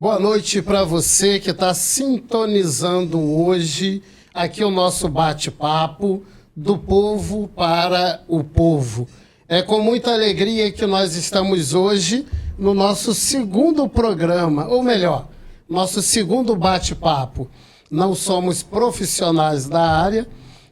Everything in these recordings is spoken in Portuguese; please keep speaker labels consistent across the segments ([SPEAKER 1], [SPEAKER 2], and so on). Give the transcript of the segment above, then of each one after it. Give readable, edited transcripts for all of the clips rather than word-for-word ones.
[SPEAKER 1] Boa noite para você que está sintonizando hoje aqui o nosso bate-papo do povo para o povo. É com muita alegria que nós estamos hoje no nosso segundo programa, ou melhor, nosso segundo bate-papo. Não somos profissionais da área,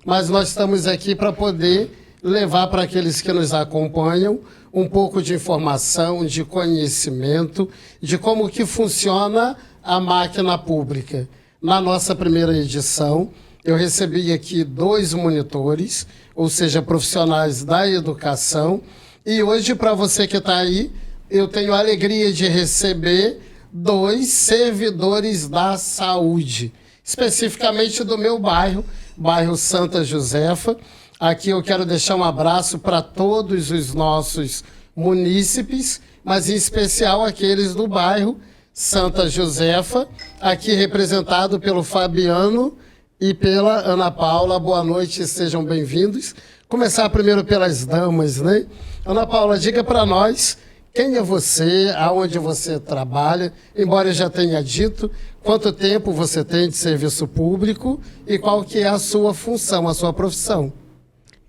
[SPEAKER 1] mas nós estamos aqui para poder levar para aqueles que nos acompanham um pouco de informação, de conhecimento, de como que funciona a máquina pública. Na nossa primeira edição, eu recebi aqui 2 monitores, ou seja, profissionais da educação, e hoje, para você que está aí, eu tenho a alegria de receber 2 servidores da saúde, especificamente do meu bairro Santa Josefa. Aqui eu quero deixar um abraço para todos os nossos munícipes, mas em especial aqueles do bairro Santa Josefa, aqui representado pelo Fabiano e pela Ana Paula. Boa noite, sejam bem-vindos. Começar primeiro pelas damas, né? Ana Paula, diga para nós quem é você, aonde você trabalha, embora eu já tenha dito, quanto tempo você tem de serviço público e qual que é a sua função, a sua profissão.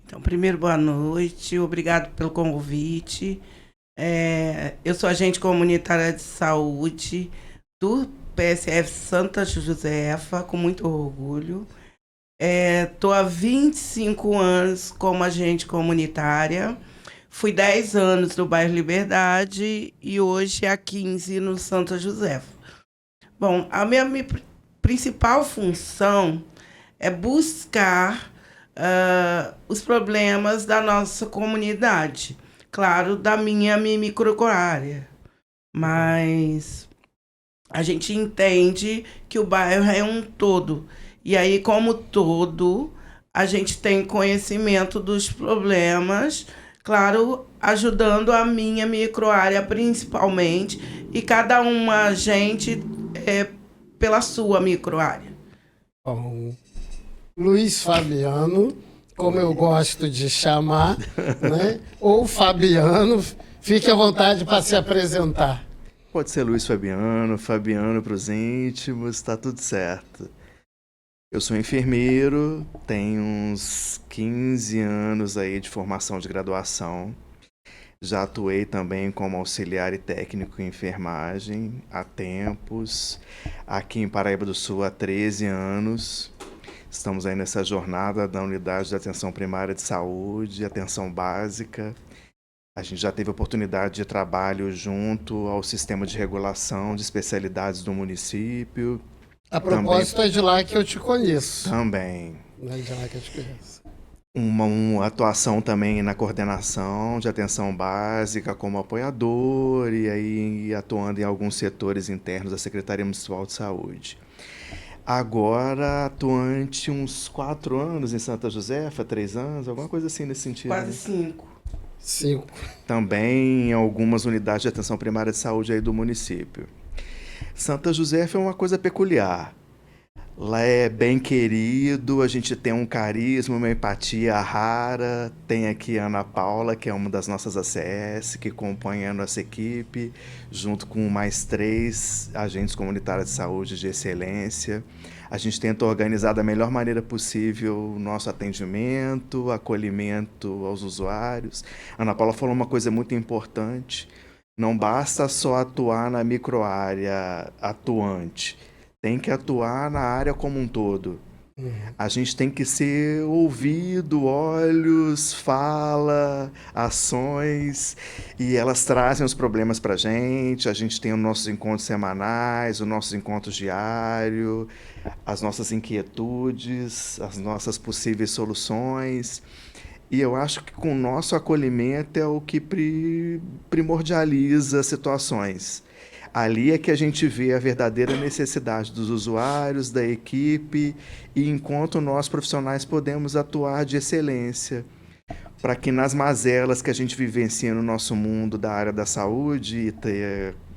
[SPEAKER 2] Então, primeiro, boa noite, obrigado pelo convite. Eu sou agente comunitária de saúde do PSF Santa Josefa, com muito orgulho. Estou há 25 anos como agente comunitária. Fui 10 anos no bairro Liberdade e hoje há 15 no Santa Josefa. Bom, a minha principal função é buscar os problemas da nossa comunidade. Claro, da minha microárea. Mas a gente entende que o bairro é um todo. E aí, como todo, a gente tem conhecimento dos problemas, claro, ajudando a minha microárea principalmente, e cada uma agente pela sua microárea.
[SPEAKER 1] Bom, Luiz Fabiano, como eu gosto de chamar, né? Ou Fabiano, fique à vontade para se apresentar.
[SPEAKER 3] Pode ser Luiz Fabiano, Fabiano para os íntimos, tá tudo certo. Eu sou enfermeiro, tenho uns 15 anos aí de formação de graduação. Já atuei também como auxiliar e técnico em enfermagem há tempos. Aqui em Paraíba do Sul há 13 anos. Estamos aí nessa jornada da Unidade de Atenção Primária de Saúde, Atenção Básica. A gente já teve oportunidade de trabalho junto ao Sistema de Regulação de Especialidades do município.
[SPEAKER 1] A propósito, é de lá que eu te conheço.
[SPEAKER 3] Também.
[SPEAKER 1] É de lá que eu te conheço.
[SPEAKER 3] Uma atuação também na coordenação de atenção básica como apoiador e aí atuando em alguns setores internos da Secretaria Municipal de Saúde. Agora, atuante uns 4 anos em Santa Josefa, 3 anos, alguma coisa assim nesse sentido.
[SPEAKER 2] Quase 5.
[SPEAKER 1] 5.
[SPEAKER 3] Também em algumas unidades de atenção primária de saúde aí do município. Santa Josefa é uma coisa peculiar. Lá é bem querido, a gente tem um carisma, uma empatia rara. Tem aqui a Ana Paula, que é uma das nossas ACS, que acompanha a nossa equipe, junto com mais 3 agentes comunitários de saúde de excelência. A gente tenta organizar da melhor maneira possível o nosso atendimento, acolhimento aos usuários. A Ana Paula falou uma coisa muito importante: não basta só atuar na microárea atuante. Tem que atuar na área como um todo. A gente tem que ser ouvido, olhos, fala, ações, e elas trazem os problemas para a gente tem os nossos encontros semanais, os nossos encontros diários, as nossas inquietudes, as nossas possíveis soluções. E eu acho que com o nosso acolhimento é o que primordializa situações. Ali é que a gente vê a verdadeira necessidade dos usuários, da equipe, e enquanto nós profissionais podemos atuar de excelência para que nas mazelas que a gente vivencia no nosso mundo da área da saúde,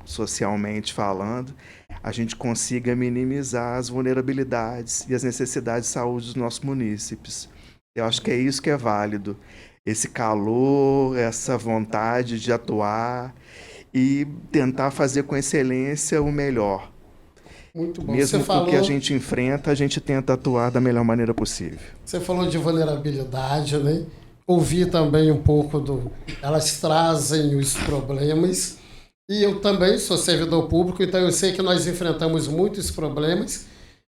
[SPEAKER 3] socialmente falando, a gente consiga minimizar as vulnerabilidades e as necessidades de saúde dos nossos munícipes. Eu acho que é isso que é válido, esse calor, essa vontade de atuar e tentar fazer com excelência o melhor
[SPEAKER 1] Muito bom.
[SPEAKER 3] Mesmo
[SPEAKER 1] Você
[SPEAKER 3] com o que a
[SPEAKER 1] falou,
[SPEAKER 3] gente enfrenta, a gente tenta atuar da melhor maneira possível.
[SPEAKER 1] você falou de vulnerabilidade, né? Ouvi também um pouco do... Elas trazem os problemas. E eu também sou servidor público, então eu sei que nós enfrentamos muitos problemas.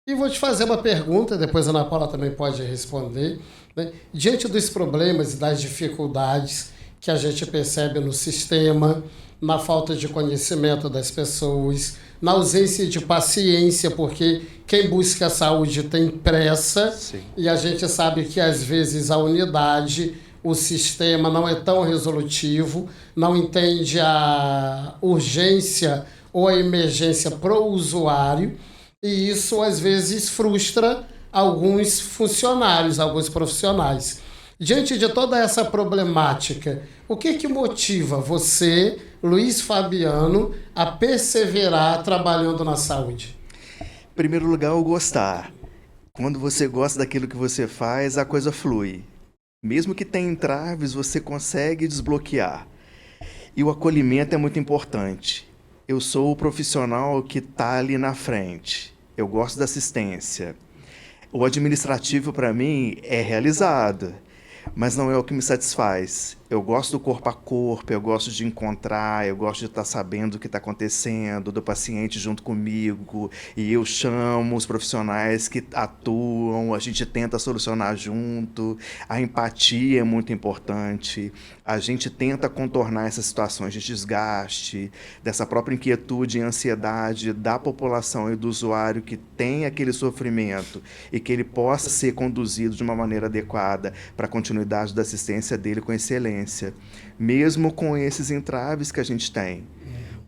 [SPEAKER 1] E vou te fazer uma pergunta, depois a Ana Paula também pode responder. Né? Diante dos problemas e das dificuldades que a gente percebe no sistema, na falta de conhecimento das pessoas, na ausência de paciência, porque quem busca a saúde tem pressa.
[SPEAKER 3] Sim.
[SPEAKER 1] E a gente sabe que às vezes a unidade, o sistema não é tão resolutivo, não entende a urgência ou a emergência para o usuário, e isso às vezes frustra alguns funcionários, alguns profissionais. Diante de toda essa problemática, o que motiva você, Luiz Fabiano, a perseverar trabalhando na saúde?
[SPEAKER 3] Em primeiro lugar, o gostar. Quando você gosta daquilo que você faz, a coisa flui. Mesmo que tenha entraves, você consegue desbloquear. E o acolhimento é muito importante. Eu sou o profissional que está ali na frente. Eu gosto da assistência. O administrativo, para mim, é realizado, mas não é o que me satisfaz. Eu gosto do corpo a corpo, eu gosto de encontrar, eu gosto de estar sabendo o que está acontecendo, do paciente junto comigo, e eu chamo os profissionais que atuam, a gente tenta solucionar junto. A empatia é muito importante, a gente tenta contornar essas situações de desgaste, dessa própria inquietude e ansiedade da população e do usuário que tem aquele sofrimento e que ele possa ser conduzido de uma maneira adequada para a continuidade da assistência dele com excelência, mesmo com esses entraves que a gente tem.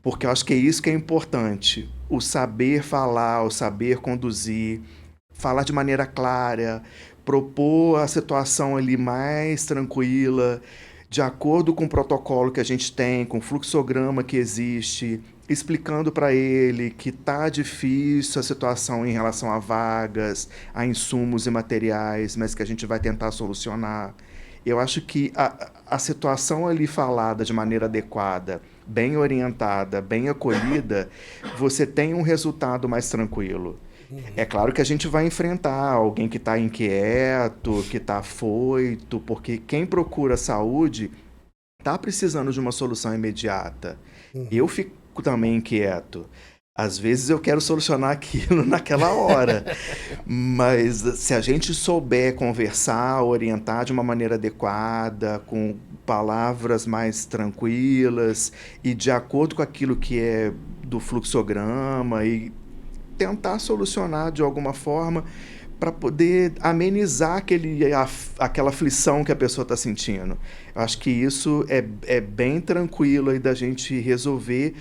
[SPEAKER 3] Porque eu acho que é isso que é importante, o saber falar, o saber conduzir, falar de maneira clara, propor a situação ali mais tranquila, de acordo com o protocolo que a gente tem, com o fluxograma que existe, explicando para ele que está difícil a situação em relação a vagas, a insumos e materiais, mas que a gente vai tentar solucionar. Eu acho que a situação ali falada de maneira adequada, bem orientada, bem acolhida, você tem um resultado mais tranquilo. É claro que a gente vai enfrentar alguém que está inquieto, que está afoito, porque quem procura saúde está precisando de uma solução imediata. Eu fico também inquieto. Às vezes eu quero solucionar aquilo naquela hora, mas se a gente souber conversar, orientar de uma maneira adequada, com palavras mais tranquilas e de acordo com aquilo que é do fluxograma e tentar solucionar de alguma forma para poder amenizar aquela aflição que a pessoa está sentindo. Eu acho que isso é bem tranquilo aí da gente resolver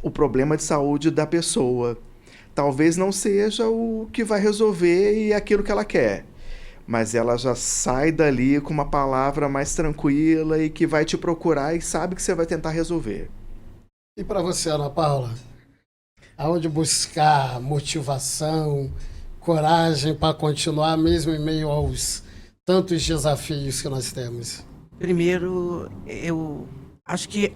[SPEAKER 3] o problema de saúde da pessoa. Talvez não seja o que vai resolver e aquilo que ela quer, mas ela já sai dali com uma palavra mais tranquila e que vai te procurar e sabe que você vai tentar resolver.
[SPEAKER 1] E para você, Ana Paula? Aonde buscar motivação, coragem para continuar mesmo em meio aos tantos desafios que nós temos?
[SPEAKER 2] Primeiro, eu acho que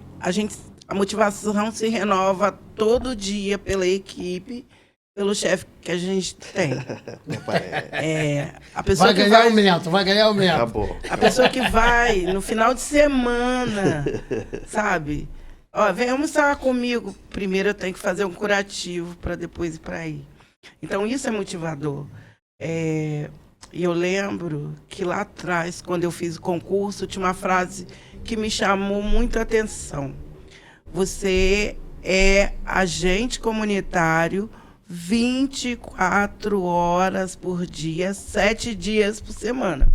[SPEAKER 2] a motivação se renova todo dia pela equipe, pelo chefe que a gente tem. A pessoa
[SPEAKER 1] vai
[SPEAKER 2] que
[SPEAKER 1] ganhar aumento, vai ganhar aumento.
[SPEAKER 3] Acabou.
[SPEAKER 2] A pessoa que vai no final de semana, sabe? Ó, vem almoçar comigo. Primeiro eu tenho que fazer um curativo para depois ir para aí. Então isso é motivador. E eu lembro que lá atrás, quando eu fiz o concurso, tinha uma frase que me chamou muito a atenção. Você é agente comunitário 24 horas por dia, 7 dias por semana.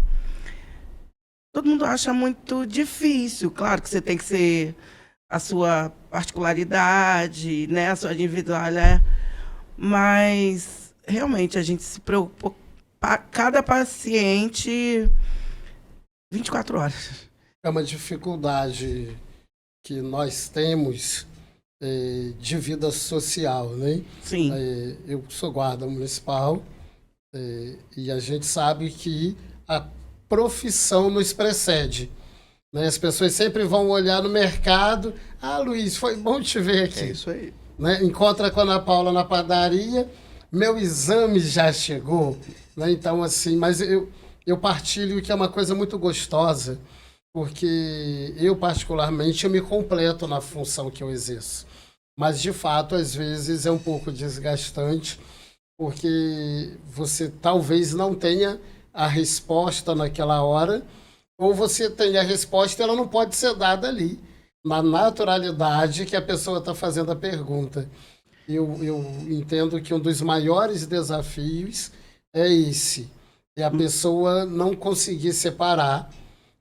[SPEAKER 2] Todo mundo acha muito difícil. Claro que você tem que ser a sua particularidade, né, a sua individualidade, mas realmente a gente se preocupa cada paciente 24 horas.
[SPEAKER 1] É uma dificuldade que nós temos de vida social, né?
[SPEAKER 2] Sim.
[SPEAKER 1] Eu sou guarda municipal e a gente sabe que a profissão nos precede. Né? As pessoas sempre vão olhar no mercado. Ah, Luiz, foi bom te ver aqui.
[SPEAKER 3] É isso aí.
[SPEAKER 1] Né? Encontra com a Ana Paula na padaria. meu exame já chegou, né? Então, assim, mas eu partilho que é uma coisa muito gostosa, porque eu, particularmente, eu me completo na função que eu exerço. Mas, de fato, às vezes é um pouco desgastante, porque você talvez não tenha a resposta naquela hora, ou você tem a resposta e ela não pode ser dada ali, na naturalidade que a pessoa está fazendo a pergunta. Eu entendo que um dos maiores desafios é esse, é a pessoa não conseguir separar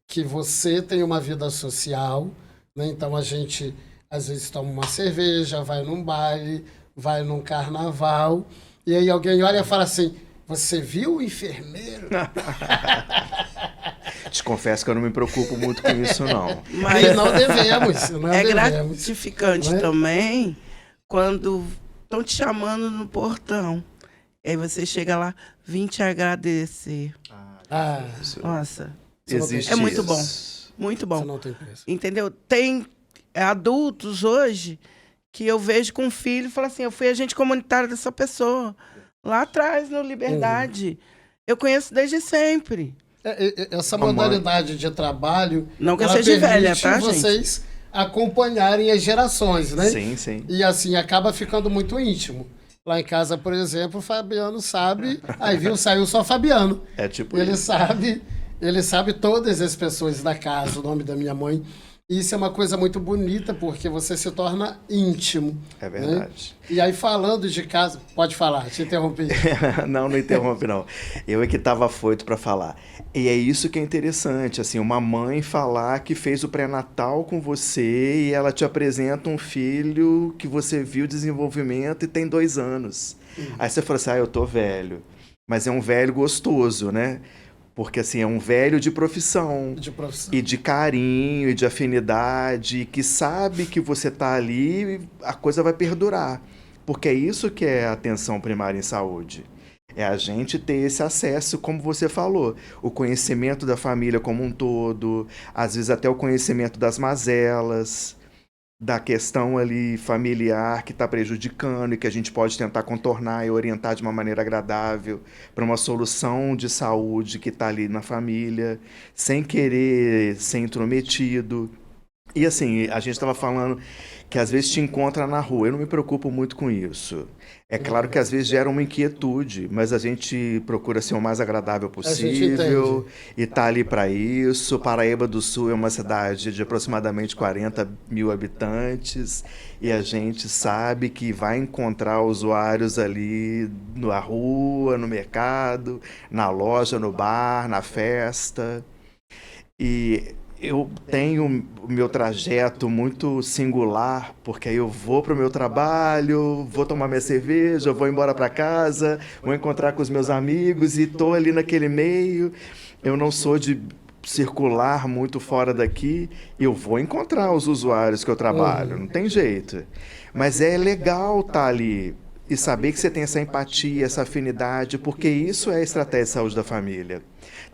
[SPEAKER 1] que você tem uma vida social, né? Então a gente às vezes toma uma cerveja, vai num baile, vai num carnaval, e aí alguém olha e fala assim: você viu o enfermeiro?
[SPEAKER 3] Te confesso que eu não me preocupo muito com isso, não.
[SPEAKER 2] Mas
[SPEAKER 1] E não devemos, não
[SPEAKER 2] é
[SPEAKER 1] devemos.
[SPEAKER 2] gratificante
[SPEAKER 1] Não é?
[SPEAKER 2] também quando estão te chamando no portão. Aí você chega lá, vim te agradecer.
[SPEAKER 1] Ah,
[SPEAKER 2] Nossa,
[SPEAKER 3] Existe
[SPEAKER 2] é muito bom.
[SPEAKER 3] isso.
[SPEAKER 2] Muito
[SPEAKER 1] isso
[SPEAKER 2] bom.
[SPEAKER 1] não tem preço.
[SPEAKER 2] Entendeu? Tem adultos hoje que eu vejo com filho e falo assim: eu fui agente comunitário dessa pessoa. Lá atrás, no Liberdade. Eu conheço desde sempre.
[SPEAKER 1] Essa modalidade de trabalho,
[SPEAKER 2] Não que eu
[SPEAKER 1] ela
[SPEAKER 2] seja
[SPEAKER 1] permite
[SPEAKER 2] velha, tá, gente?
[SPEAKER 1] vocês acompanharem as gerações, né?
[SPEAKER 3] Sim, sim.
[SPEAKER 1] E assim, acaba ficando muito íntimo. Lá em casa, por exemplo, o Fabiano sabe, aí viu, saiu só Fabiano.
[SPEAKER 3] É tipo
[SPEAKER 1] Ele
[SPEAKER 3] isso.
[SPEAKER 1] sabe todas as pessoas da casa, o nome da minha mãe. E isso é uma coisa muito bonita, porque você se torna íntimo.
[SPEAKER 3] É
[SPEAKER 1] né?
[SPEAKER 3] verdade.
[SPEAKER 1] E aí, falando de casa... Pode falar, te interrompi.
[SPEAKER 3] Não, não interrompe, não. Eu é que estava afoito para falar. E é isso que é interessante, assim, uma mãe falar que fez o pré-natal com você e ela te apresenta um filho que você viu o desenvolvimento e tem 2 anos. Aí você fala assim: eu tô velho. Mas é um velho gostoso, né? Porque, assim, é um velho de profissão.
[SPEAKER 1] De profissão.
[SPEAKER 3] E de carinho, e de afinidade, que sabe que você tá ali e a coisa vai perdurar. Porque é isso que é a atenção primária em saúde. É a gente ter esse acesso, como você falou, o conhecimento da família como um todo, às vezes até o conhecimento das mazelas, da questão ali familiar que está prejudicando e que a gente pode tentar contornar e orientar de uma maneira agradável para uma solução de saúde que está ali na família, sem querer ser intrometido. E assim, a gente estava falando que às vezes te encontra na rua. Eu não me preocupo muito com isso. É claro que às vezes gera uma inquietude, mas a gente procura ser o mais agradável
[SPEAKER 1] A gente
[SPEAKER 3] possível
[SPEAKER 1] entende.
[SPEAKER 3] e tá ali para isso. Paraíba do Sul é uma cidade de aproximadamente 40 mil habitantes e a gente sabe que vai encontrar usuários ali na rua, no mercado, na loja, no bar, na festa. E eu tenho o meu trajeto muito singular, porque aí eu vou para o meu trabalho, vou tomar minha cerveja, vou embora para casa, vou encontrar com os meus amigos e estou ali naquele meio. Eu não sou de circular muito fora daqui, eu vou encontrar os usuários que eu trabalho, não tem jeito. Mas é legal estar ali e saber que você tem essa empatia, essa afinidade, porque isso é a estratégia de saúde da família.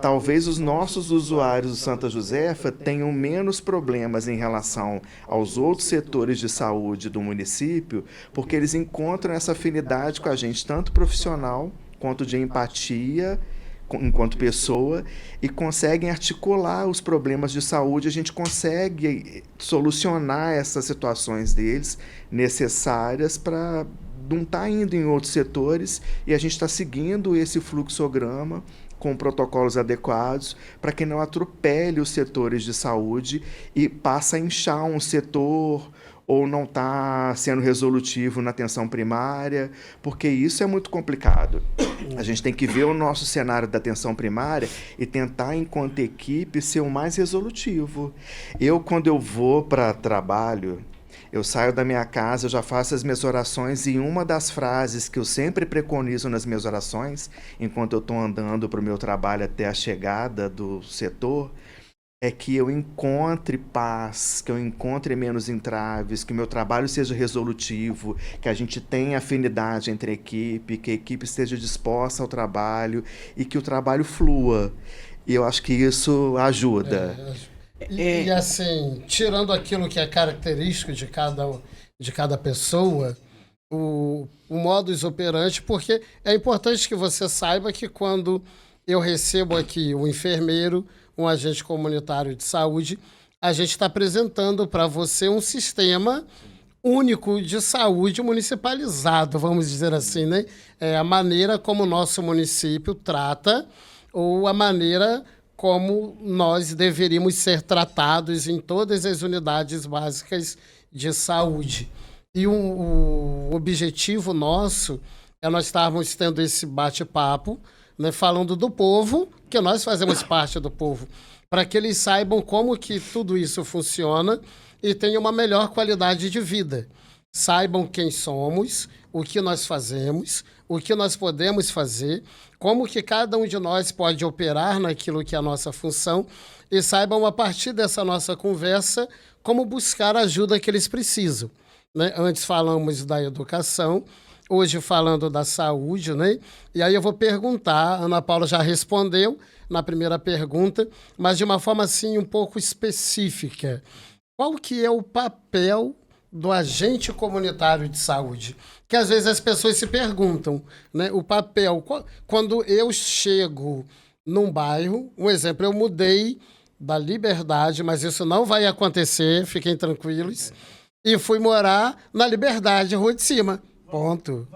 [SPEAKER 3] Talvez os nossos usuários do Santa Josefa tenham menos problemas em relação aos outros setores de saúde do município, porque eles encontram essa afinidade com a gente, tanto profissional quanto de empatia, enquanto pessoa, e conseguem articular os problemas de saúde, a gente consegue solucionar essas situações deles necessárias para não estar indo em outros setores, e a gente está seguindo esse fluxograma com protocolos adequados para que não atropele os setores de saúde e passe a inchar um setor ou não está sendo resolutivo na atenção primária, porque isso é muito complicado. A gente tem que ver o nosso cenário da atenção primária e tentar, enquanto equipe, ser o mais resolutivo. Quando eu vou para trabalho, eu saio da minha casa, eu já faço as minhas orações e uma das frases que eu sempre preconizo nas minhas orações, enquanto eu estou andando para o meu trabalho até a chegada do setor, é que eu encontre paz, que eu encontre menos entraves, que o meu trabalho seja resolutivo, que a gente tenha afinidade entre a equipe, que a equipe esteja disposta ao trabalho e que o trabalho flua. E eu acho que isso ajuda.
[SPEAKER 1] E assim, tirando aquilo que é característico de cada pessoa, o modus operandi, porque é importante que você saiba que quando eu recebo aqui um enfermeiro, um agente comunitário de saúde, a gente está apresentando para você um sistema único de saúde municipalizado, vamos dizer assim, né? É a maneira como o nosso município trata ou a maneira como nós deveríamos ser tratados em todas as unidades básicas de saúde. E o objetivo nosso é nós estarmos tendo esse bate-papo, né, falando do povo, que nós fazemos parte do povo, para que eles saibam como que tudo isso funciona e tenham uma melhor qualidade de vida. Saibam quem somos, o que nós fazemos, o que nós podemos fazer, como que cada um de nós pode operar naquilo que é a nossa função e saibam, a partir dessa nossa conversa, como buscar a ajuda que eles precisam. Né? Antes falamos da educação, hoje falando da saúde, né? E aí eu vou perguntar, a Ana Paula já respondeu na primeira pergunta, mas de uma forma assim um pouco específica. Qual que é o papel do agente comunitário de saúde? Que às vezes as pessoas se perguntam, né? O papel, quando eu chego num bairro, um exemplo, eu mudei da Liberdade, mas isso não vai acontecer, fiquem tranquilos, e fui morar na Liberdade, Rua de Cima. Ponto.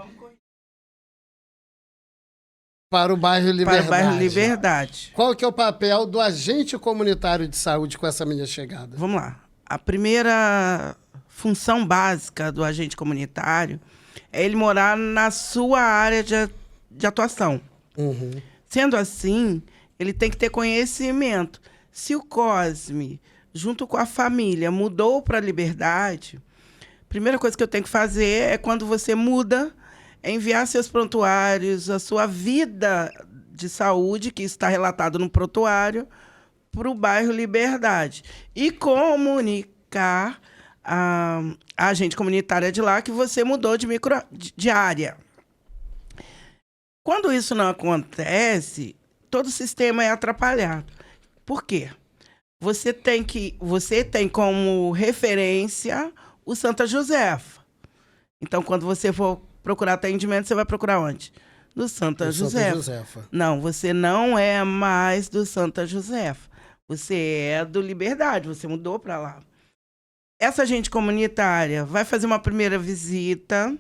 [SPEAKER 1] Para o bairro Liberdade.
[SPEAKER 2] Para o bairro Liberdade.
[SPEAKER 1] Qual que é o papel do agente comunitário de saúde com essa minha chegada?
[SPEAKER 2] Vamos lá. A primeira função básica do agente comunitário é ele morar na sua área de atuação.
[SPEAKER 1] Uhum.
[SPEAKER 2] Sendo assim, ele tem que ter conhecimento. Se o COSME, junto com a família, mudou para a Liberdade, a primeira coisa que eu tenho que fazer é, quando você muda, é enviar seus prontuários, a sua vida de saúde, que está relatado no prontuário, para o bairro Liberdade. E comunicar a agente comunitária de lá que você mudou de área. Quando isso não acontece, todo o sistema é atrapalhado. Por quê? Você tem como referência o Santa Josefa. Então, quando você for procurar atendimento, você vai procurar onde? No Santa Josefa. Não, você não é mais do Santa Josefa. Você é do Liberdade, você mudou para lá. Essa agente comunitária vai fazer uma primeira visita,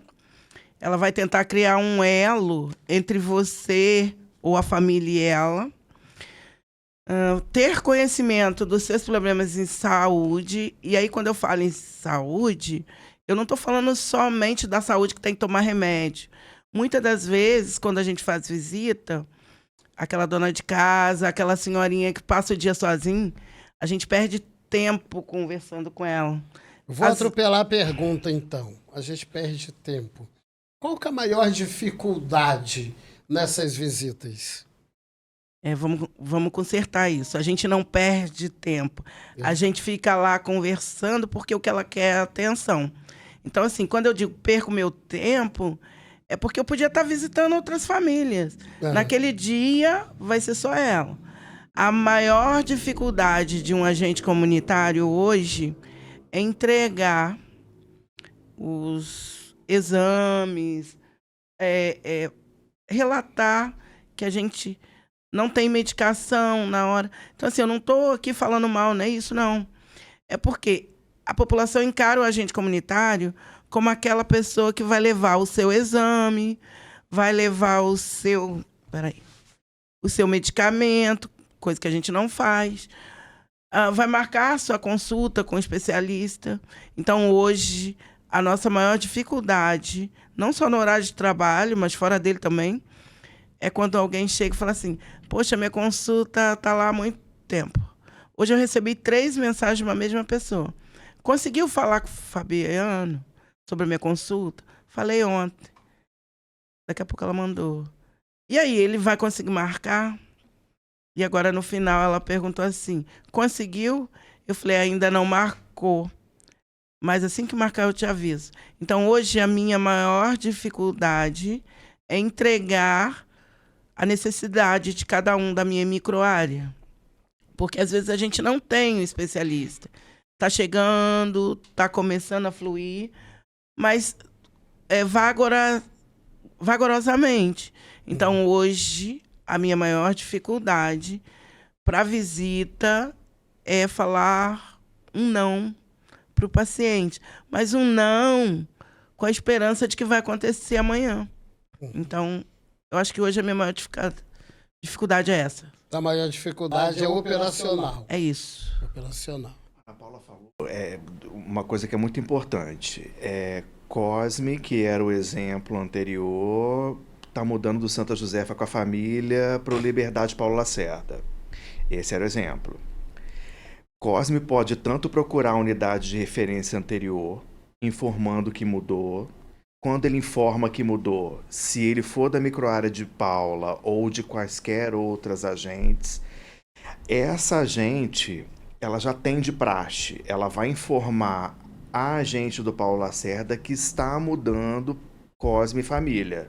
[SPEAKER 2] ela vai tentar criar um elo entre você ou a família e ela, ter conhecimento dos seus problemas em saúde. E aí, quando eu falo em saúde, eu não estou falando somente da saúde que tem que tomar remédio. Muitas das vezes, quando a gente faz visita, aquela dona de casa, aquela senhorinha que passa o dia sozinha, a gente perde tempo conversando com ela.
[SPEAKER 1] Vou atropelar a pergunta, então. A gente perde tempo. Qual que é a maior dificuldade nessas visitas?
[SPEAKER 2] Vamos consertar isso. A gente não perde tempo. A gente fica lá conversando porque o que ela quer é atenção. Então, assim, quando eu digo perco meu tempo, é porque eu podia estar visitando outras famílias. Naquele dia, vai ser só ela. A maior dificuldade de um agente comunitário hoje é entregar os exames, relatar que a gente não tem medicação na hora. Então, assim, eu não estou aqui falando mal, não é isso, não. É porque a população encara o agente comunitário como aquela pessoa que vai levar o seu exame, vai levar o seu medicamento, coisa que a gente não faz, vai marcar a sua consulta com o especialista. Então, hoje, a nossa maior dificuldade, não só no horário de trabalho, mas fora dele também, é quando alguém chega e fala assim: poxa, minha consulta está lá há muito tempo. Hoje eu recebi 3 mensagens de uma mesma pessoa. Conseguiu falar com o Fabiano sobre a minha consulta? Falei ontem. Daqui a pouco ela mandou. E aí, ele vai conseguir marcar? E agora, no final, ela perguntou assim: conseguiu? Eu falei: ainda não marcou. Mas assim que marcar, eu te aviso. Então, hoje, a minha maior dificuldade é entregar a necessidade de cada um da minha microárea. Porque, às vezes, a gente não tem um especialista. Está chegando, está começando a fluir, mas vagarosamente. Então, hoje, a minha maior dificuldade para visita é falar um não para o paciente, mas um não com a esperança de que vai acontecer amanhã. Então, eu acho que hoje a minha maior dificuldade é essa.
[SPEAKER 1] A maior dificuldade é operacional.
[SPEAKER 2] É isso.
[SPEAKER 1] Operacional.
[SPEAKER 3] A Paula falou uma coisa que é muito importante. Cosme, que era o exemplo anterior, está mudando do Santa Josefa com a família para o Liberdade Paulo Lacerda. Esse era o exemplo. Cosme pode tanto procurar a unidade de referência anterior, informando que mudou. Quando ele informa que mudou, se ele for da microárea de Paula ou de quaisquer outras agentes, essa agente, ela já tem de praxe, ela vai informar a agente do Paulo Lacerda que está mudando Cosme e família.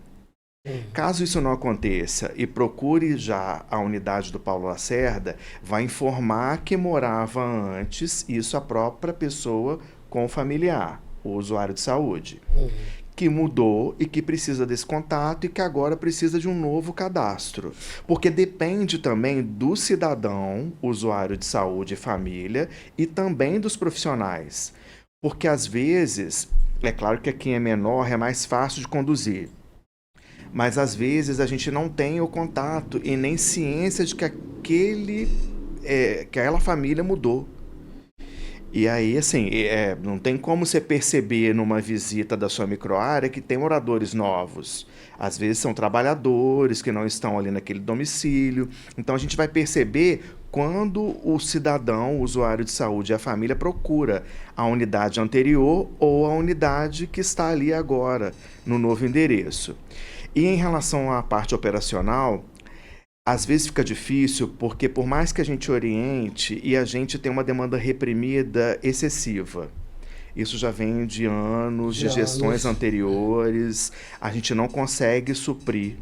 [SPEAKER 3] Caso isso não aconteça e procure já a unidade do Paulo Lacerda, vai informar que morava antes, isso a própria pessoa com o familiar, o usuário de saúde, que mudou e que precisa desse contato e que agora precisa de um novo cadastro. Porque depende também do cidadão, usuário de saúde e família, e também dos profissionais. Porque às vezes, é claro que quem é menor é mais fácil de conduzir, mas às vezes a gente não tem o contato e nem ciência de que aquela família mudou. E aí, assim, não tem como você perceber numa visita da sua microárea que tem moradores novos. Às vezes são trabalhadores que não estão ali naquele domicílio. Então a gente vai perceber quando o cidadão, o usuário de saúde e a família procura a unidade anterior ou a unidade que está ali agora, no novo endereço. E em relação à parte operacional, às vezes fica difícil porque por mais que a gente oriente e a gente tem uma demanda reprimida excessiva. Isso já vem de anos, de gestões anteriores, a gente não consegue suprir,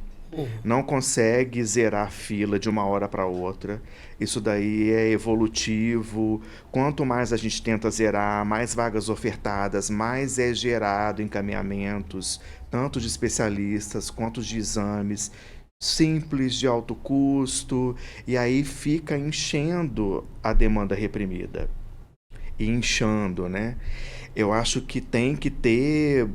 [SPEAKER 3] não consegue zerar a fila de uma hora para outra. Isso daí é evolutivo. Quanto mais a gente tenta zerar, mais vagas ofertadas, mais é gerado encaminhamentos, tanto de especialistas quanto de exames simples, de alto custo, e aí fica enchendo a demanda reprimida. E inchando, né? Eu acho que tem que ter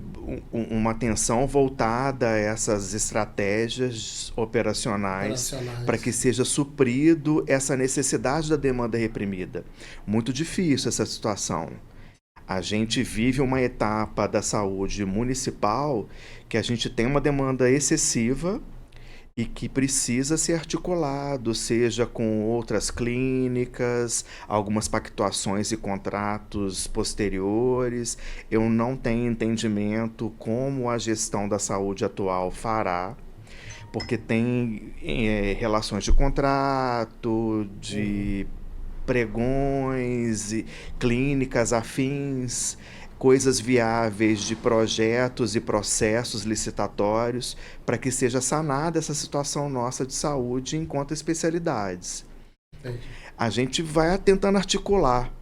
[SPEAKER 3] uma atenção voltada a essas estratégias operacionais para que seja suprido essa necessidade da demanda reprimida. Muito difícil essa situação. A gente vive uma etapa da saúde municipal que a gente tem uma demanda excessiva e que precisa ser articulado, seja com outras clínicas, algumas pactuações e contratos posteriores. Eu não tenho entendimento como a gestão da saúde atual fará, porque tem relações de contrato, de pregões, clínicas afins, coisas viáveis de projetos e processos licitatórios para que seja sanada essa situação nossa de saúde enquanto especialidades. Entendi. A gente vai tentando articular.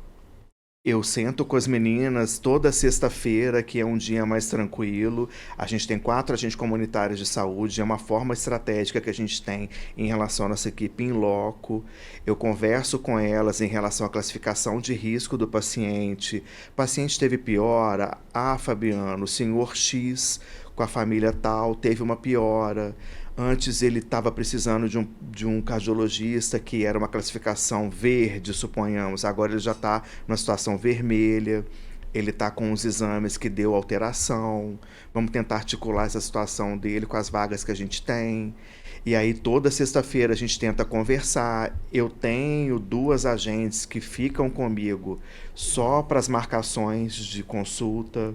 [SPEAKER 3] Eu sento com as meninas toda sexta-feira, que é um dia mais tranquilo. A gente tem 4 agentes comunitários de saúde, é uma forma estratégica que a gente tem em relação à nossa equipe em loco. Eu converso com elas em relação à classificação de risco do paciente. O paciente teve piora? Fabiano, o senhor X, com a família tal, teve uma piora. Antes ele estava precisando de um cardiologista que era uma classificação verde, suponhamos. Agora ele já está numa situação vermelha. Ele está com os exames que deu alteração. Vamos tentar articular essa situação dele com as vagas que a gente tem. E aí toda sexta-feira a gente tenta conversar. Eu tenho 2 agentes que ficam comigo só para as marcações de consulta.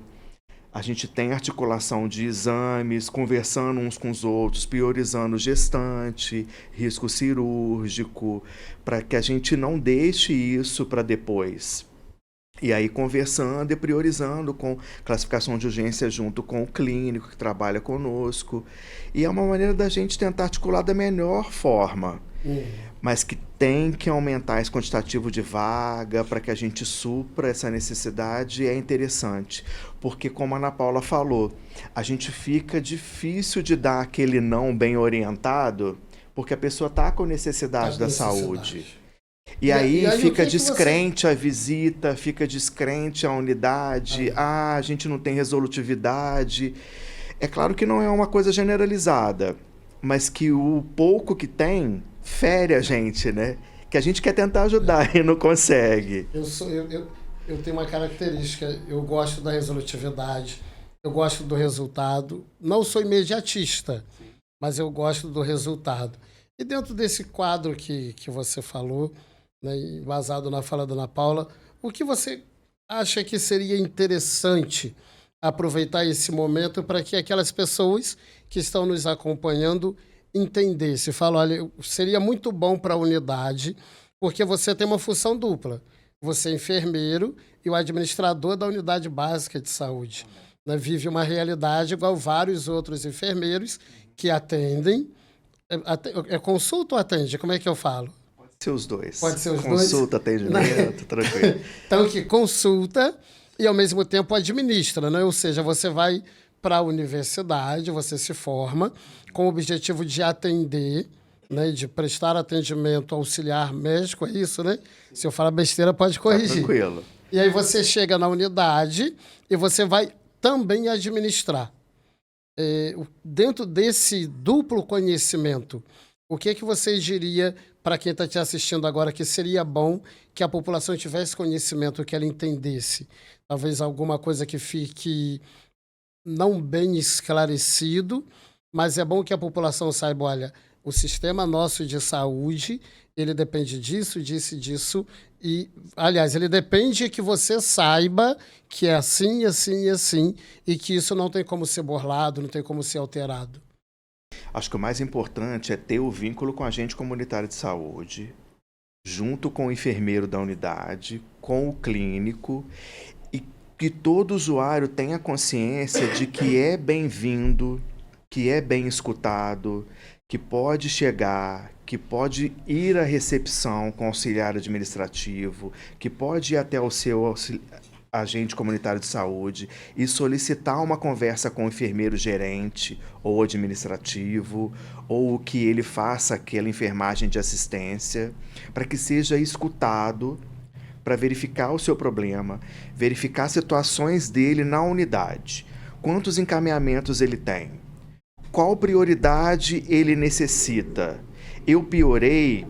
[SPEAKER 3] A gente tem articulação de exames, conversando uns com os outros, priorizando gestante, risco cirúrgico, para que a gente não deixe isso para depois. E aí conversando e priorizando com classificação de urgência junto com o clínico que trabalha conosco. E é uma maneira da gente tentar articular da melhor forma. mas que tem que aumentar esse quantitativo de vaga para que a gente supra essa necessidade é interessante. Porque, como a Ana Paula falou, a gente fica difícil de dar aquele não bem orientado, porque a pessoa está com necessidade da saúde. E aí fica descrente a visita, fica descrente a unidade, a gente não tem resolutividade. É claro que não é uma coisa generalizada, mas que o pouco que tem fere a gente, né? Que a gente quer tentar ajudar e não consegue.
[SPEAKER 1] Eu tenho uma característica, eu gosto da resolutividade, eu gosto do resultado. Não sou imediatista, mas eu gosto do resultado. E dentro desse quadro que você falou, né, embasado na fala da Ana Paula, o que você acha que seria interessante aproveitar esse momento para que aquelas pessoas que estão nos acompanhando entendessem? Fala, olha, seria muito bom para a unidade, porque você tem uma função dupla. Você é enfermeiro e o administrador da unidade básica de saúde. Né? Vive uma realidade igual vários outros enfermeiros que atendem. É consulta ou atende? Como é que eu falo?
[SPEAKER 3] Pode ser os dois.
[SPEAKER 1] Pode ser os dois?
[SPEAKER 3] Consulta, atendimento, tranquilo.
[SPEAKER 1] Então, que consulta e, ao mesmo tempo, administra, né? Ou seja, você vai para a universidade, você se forma com o objetivo de atender, né? De prestar atendimento auxiliar médico, é isso, né? Se eu falar besteira, pode corrigir.
[SPEAKER 3] Tá tranquilo.
[SPEAKER 1] E aí você chega na unidade e você vai também administrar. Dentro desse duplo conhecimento, o que você diria para quem está te assistindo agora que seria bom que a população tivesse conhecimento, que ela entendesse? Talvez alguma coisa que fique não bem esclarecido, mas é bom que a população saiba, olha, o sistema nosso de saúde, ele depende disso, disso e disso. E, aliás, ele depende que você saiba que é assim, assim e assim, e que isso não tem como ser burlado, não tem como ser alterado.
[SPEAKER 3] Acho que o mais importante é ter o vínculo com o agente comunitário de saúde, junto com o enfermeiro da unidade, com o clínico, e que todo usuário tenha consciência de que é bem-vindo, que é bem escutado, que pode chegar, que pode ir à recepção com o auxiliar administrativo, que pode ir até o seu agente comunitário de saúde e solicitar uma conversa com o enfermeiro gerente ou administrativo, ou que ele faça aquela enfermagem de assistência, para que seja escutado, para verificar o seu problema, verificar situações dele na unidade, quantos encaminhamentos ele tem, qual prioridade ele necessita. Eu piorei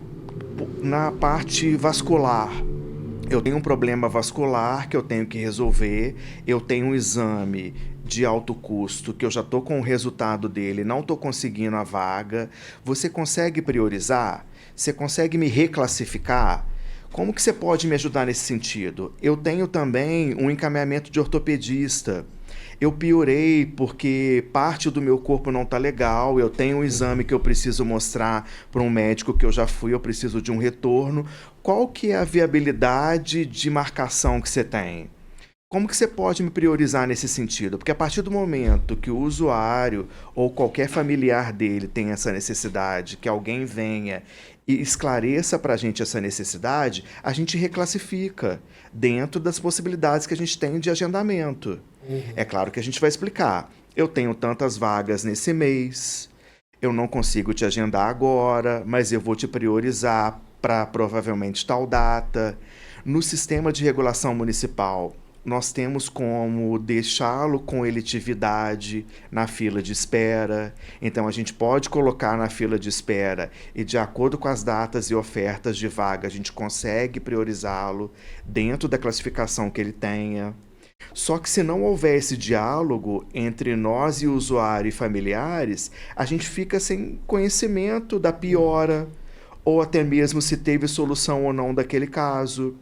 [SPEAKER 3] na parte vascular. Eu tenho um problema vascular que eu tenho que resolver, eu tenho um exame de alto custo que eu já estou com o resultado dele, não estou conseguindo a vaga. Você consegue priorizar? Você consegue me reclassificar? Como que você pode me ajudar nesse sentido? Eu tenho também um encaminhamento de ortopedista. Eu piorei porque parte do meu corpo não está legal, eu tenho um exame que eu preciso mostrar para um médico que eu já fui, eu preciso de um retorno. Qual que é a viabilidade de marcação que você tem? Como que você pode me priorizar nesse sentido? Porque a partir do momento que o usuário ou qualquer familiar dele tem essa necessidade, que alguém venha e esclareça para a gente essa necessidade, a gente reclassifica dentro das possibilidades que a gente tem de agendamento. É claro que a gente vai explicar. Eu tenho tantas vagas nesse mês, eu não consigo te agendar agora, mas eu vou te priorizar para provavelmente tal data. No sistema de regulação municipal, nós temos como deixá-lo com eletividade na fila de espera. Então, a gente pode colocar na fila de espera e, de acordo com as datas e ofertas de vaga, a gente consegue priorizá-lo dentro da classificação que ele tenha. Só que se não houver esse diálogo entre nós e o usuário e familiares, a gente fica sem conhecimento da piora, ou até mesmo se teve solução ou não daquele caso.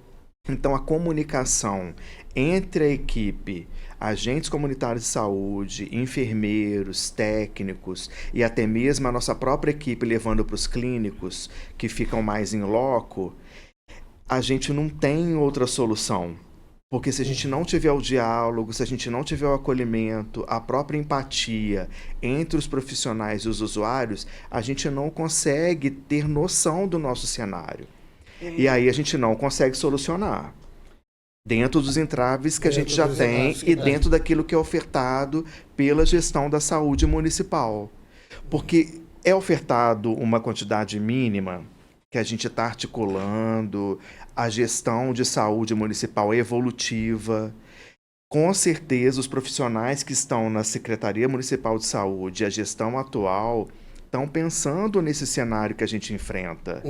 [SPEAKER 3] Então, a comunicação entre a equipe, agentes comunitários de saúde, enfermeiros, técnicos e até mesmo a nossa própria equipe levando para os clínicos que ficam mais em loco, a gente não tem outra solução. Porque se a gente não tiver o diálogo, se a gente não tiver o acolhimento, a própria empatia entre os profissionais e os usuários, a gente não consegue ter noção do nosso cenário. E aí a gente não consegue solucionar. Dentro dos entraves que a gente já tem e dentro daquilo que é ofertado pela gestão da saúde municipal. Porque é ofertado uma quantidade mínima que a gente está articulando, a gestão de saúde municipal é evolutiva. Com certeza, os profissionais que estão na Secretaria Municipal de Saúde, a gestão atual, estão pensando nesse cenário que a gente enfrenta.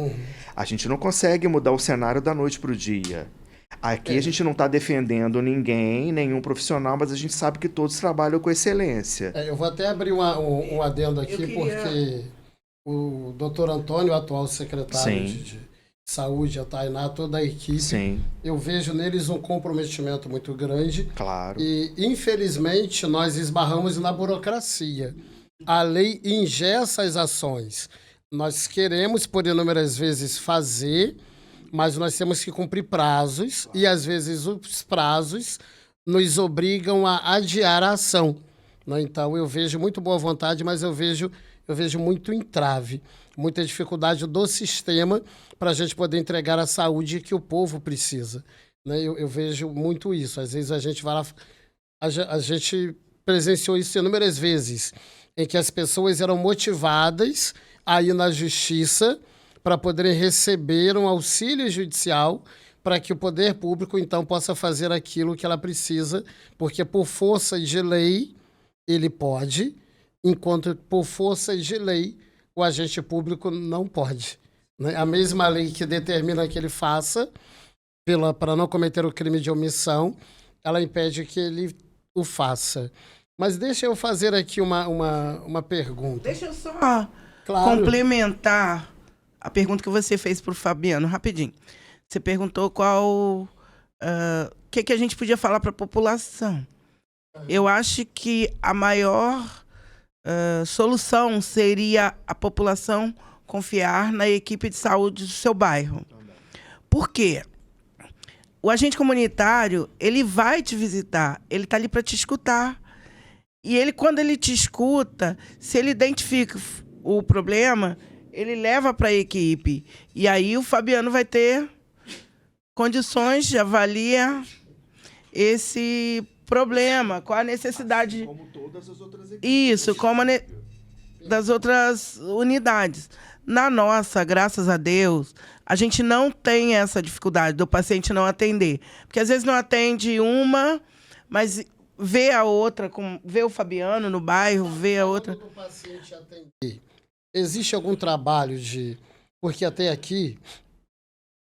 [SPEAKER 3] A gente não consegue mudar o cenário da noite para o dia. Aqui a gente não está defendendo ninguém, nenhum profissional, mas a gente sabe que todos trabalham com excelência.
[SPEAKER 1] Eu vou até abrir um adendo aqui, porque o doutor Antônio, atual secretário de Saúde, a Tainá, toda a equipe, eu vejo neles um comprometimento muito grande.
[SPEAKER 3] Claro.
[SPEAKER 1] E, infelizmente, nós esbarramos na burocracia. A lei engessa as ações. Nós queremos, por inúmeras vezes, fazer, mas nós temos que cumprir prazos, e às vezes os prazos nos obrigam a adiar a ação. Então, eu vejo muito boa vontade, mas eu vejo muito entrave, muita dificuldade do sistema para a gente poder entregar a saúde que o povo precisa. Eu vejo muito isso. Às vezes a gente vai lá, a gente presenciou isso inúmeras vezes, em que as pessoas eram motivadas a ir na justiça para poderem receber um auxílio judicial para que o poder público, então, possa fazer aquilo que ela precisa, porque por força de lei ele pode, enquanto por força de lei o agente público não pode. A mesma lei que determina que ele faça, para não cometer o crime de omissão, ela impede que ele o faça. Mas deixa eu fazer aqui uma pergunta.
[SPEAKER 2] Deixa eu só complementar a pergunta que você fez para o Fabiano, rapidinho. Você perguntou qual... que a gente podia falar para a população. Eu acho que a maior solução seria a população confiar na equipe de saúde do seu bairro. Por quê? O agente comunitário, ele vai te visitar, ele está ali para te escutar. E ele, quando ele te escuta, se ele identifica o problema, ele leva para a equipe. E aí o Fabiano vai ter condições de avaliar esse problema, qual a necessidade.
[SPEAKER 3] Como todas as outras equipes.
[SPEAKER 2] Isso, como das outras unidades. Na nossa, graças a Deus, a gente não tem essa dificuldade do paciente não atender. Porque às vezes não atende uma, mas vê a outra, vê o Fabiano no bairro, vê a outra.
[SPEAKER 1] Quando o paciente atender, existe algum trabalho de... Porque até aqui,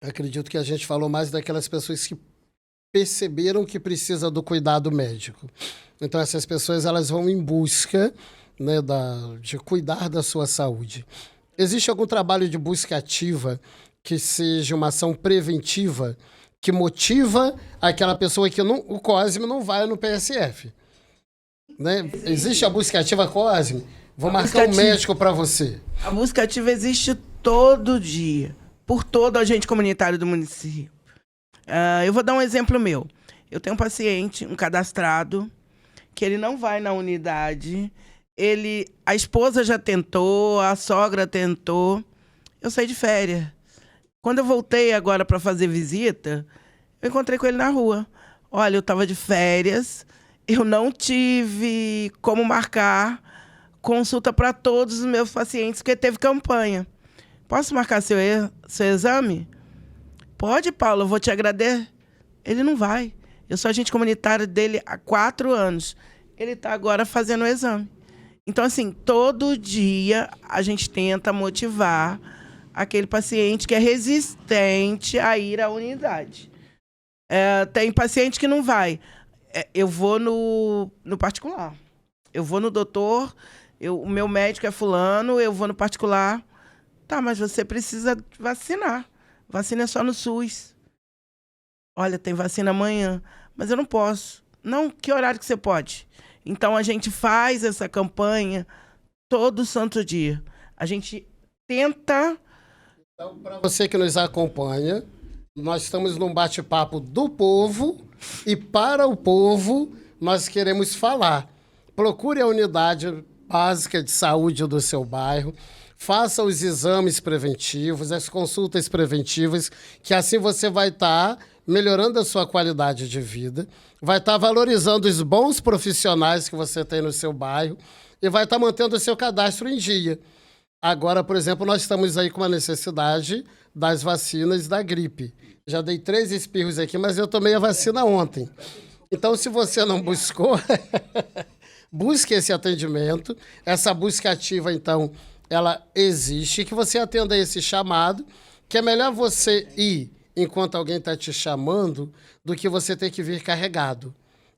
[SPEAKER 1] acredito que a gente falou mais daquelas pessoas que perceberam que precisa do cuidado médico. Então, essas pessoas elas vão em busca, né, de cuidar da sua saúde. Existe algum trabalho de busca ativa que seja uma ação preventiva que motiva aquela pessoa que o COSME não vai no PSF? Né? Existe a busca ativa COSME? Vou marcar um médico para você.
[SPEAKER 2] A busca ativa existe todo dia, por todo agente comunitário do município. Eu vou dar um exemplo meu. Eu tenho um paciente, um cadastrado, que ele não vai na unidade. A esposa já tentou, a sogra tentou. Eu saí de férias. Quando eu voltei agora para fazer visita, eu encontrei com ele na rua. Olha, eu estava de férias, eu não tive como marcar consulta para todos os meus pacientes, porque teve campanha. Posso marcar seu exame? Pode, Paulo, eu vou te agradecer. Ele não vai. Eu sou agente comunitário dele há 4 anos. Ele está agora fazendo o exame. Então, assim, todo dia a gente tenta motivar aquele paciente que é resistente a ir à unidade. Tem paciente que não vai. Eu vou no particular. Eu vou no doutor, o meu médico é fulano, eu vou no particular. Tá, mas você precisa vacinar. Vacina é só no SUS. Olha, tem vacina amanhã, mas eu não posso. Não, que horário que você pode? Então, a gente faz essa campanha todo santo dia. A gente tenta...
[SPEAKER 1] Então, para você que nos acompanha, nós estamos num bate-papo do povo E para o povo, nós queremos falar. Procure a unidade básica de saúde do seu bairro, faça os exames preventivos, as consultas preventivas, que assim você vai estar melhorando a sua qualidade de vida, vai estar valorizando os bons profissionais que você tem no seu bairro e vai estar mantendo o seu cadastro em dia. Agora, por exemplo, nós estamos aí com a necessidade das vacinas da gripe. Já dei 3 espirros aqui, mas eu tomei a vacina ontem. Então, se você não buscou, busque esse atendimento. Essa busca ativa, então, ela existe. Que você atenda esse chamado, que é melhor você ir enquanto alguém está te chamando do que você ter que vir carregado.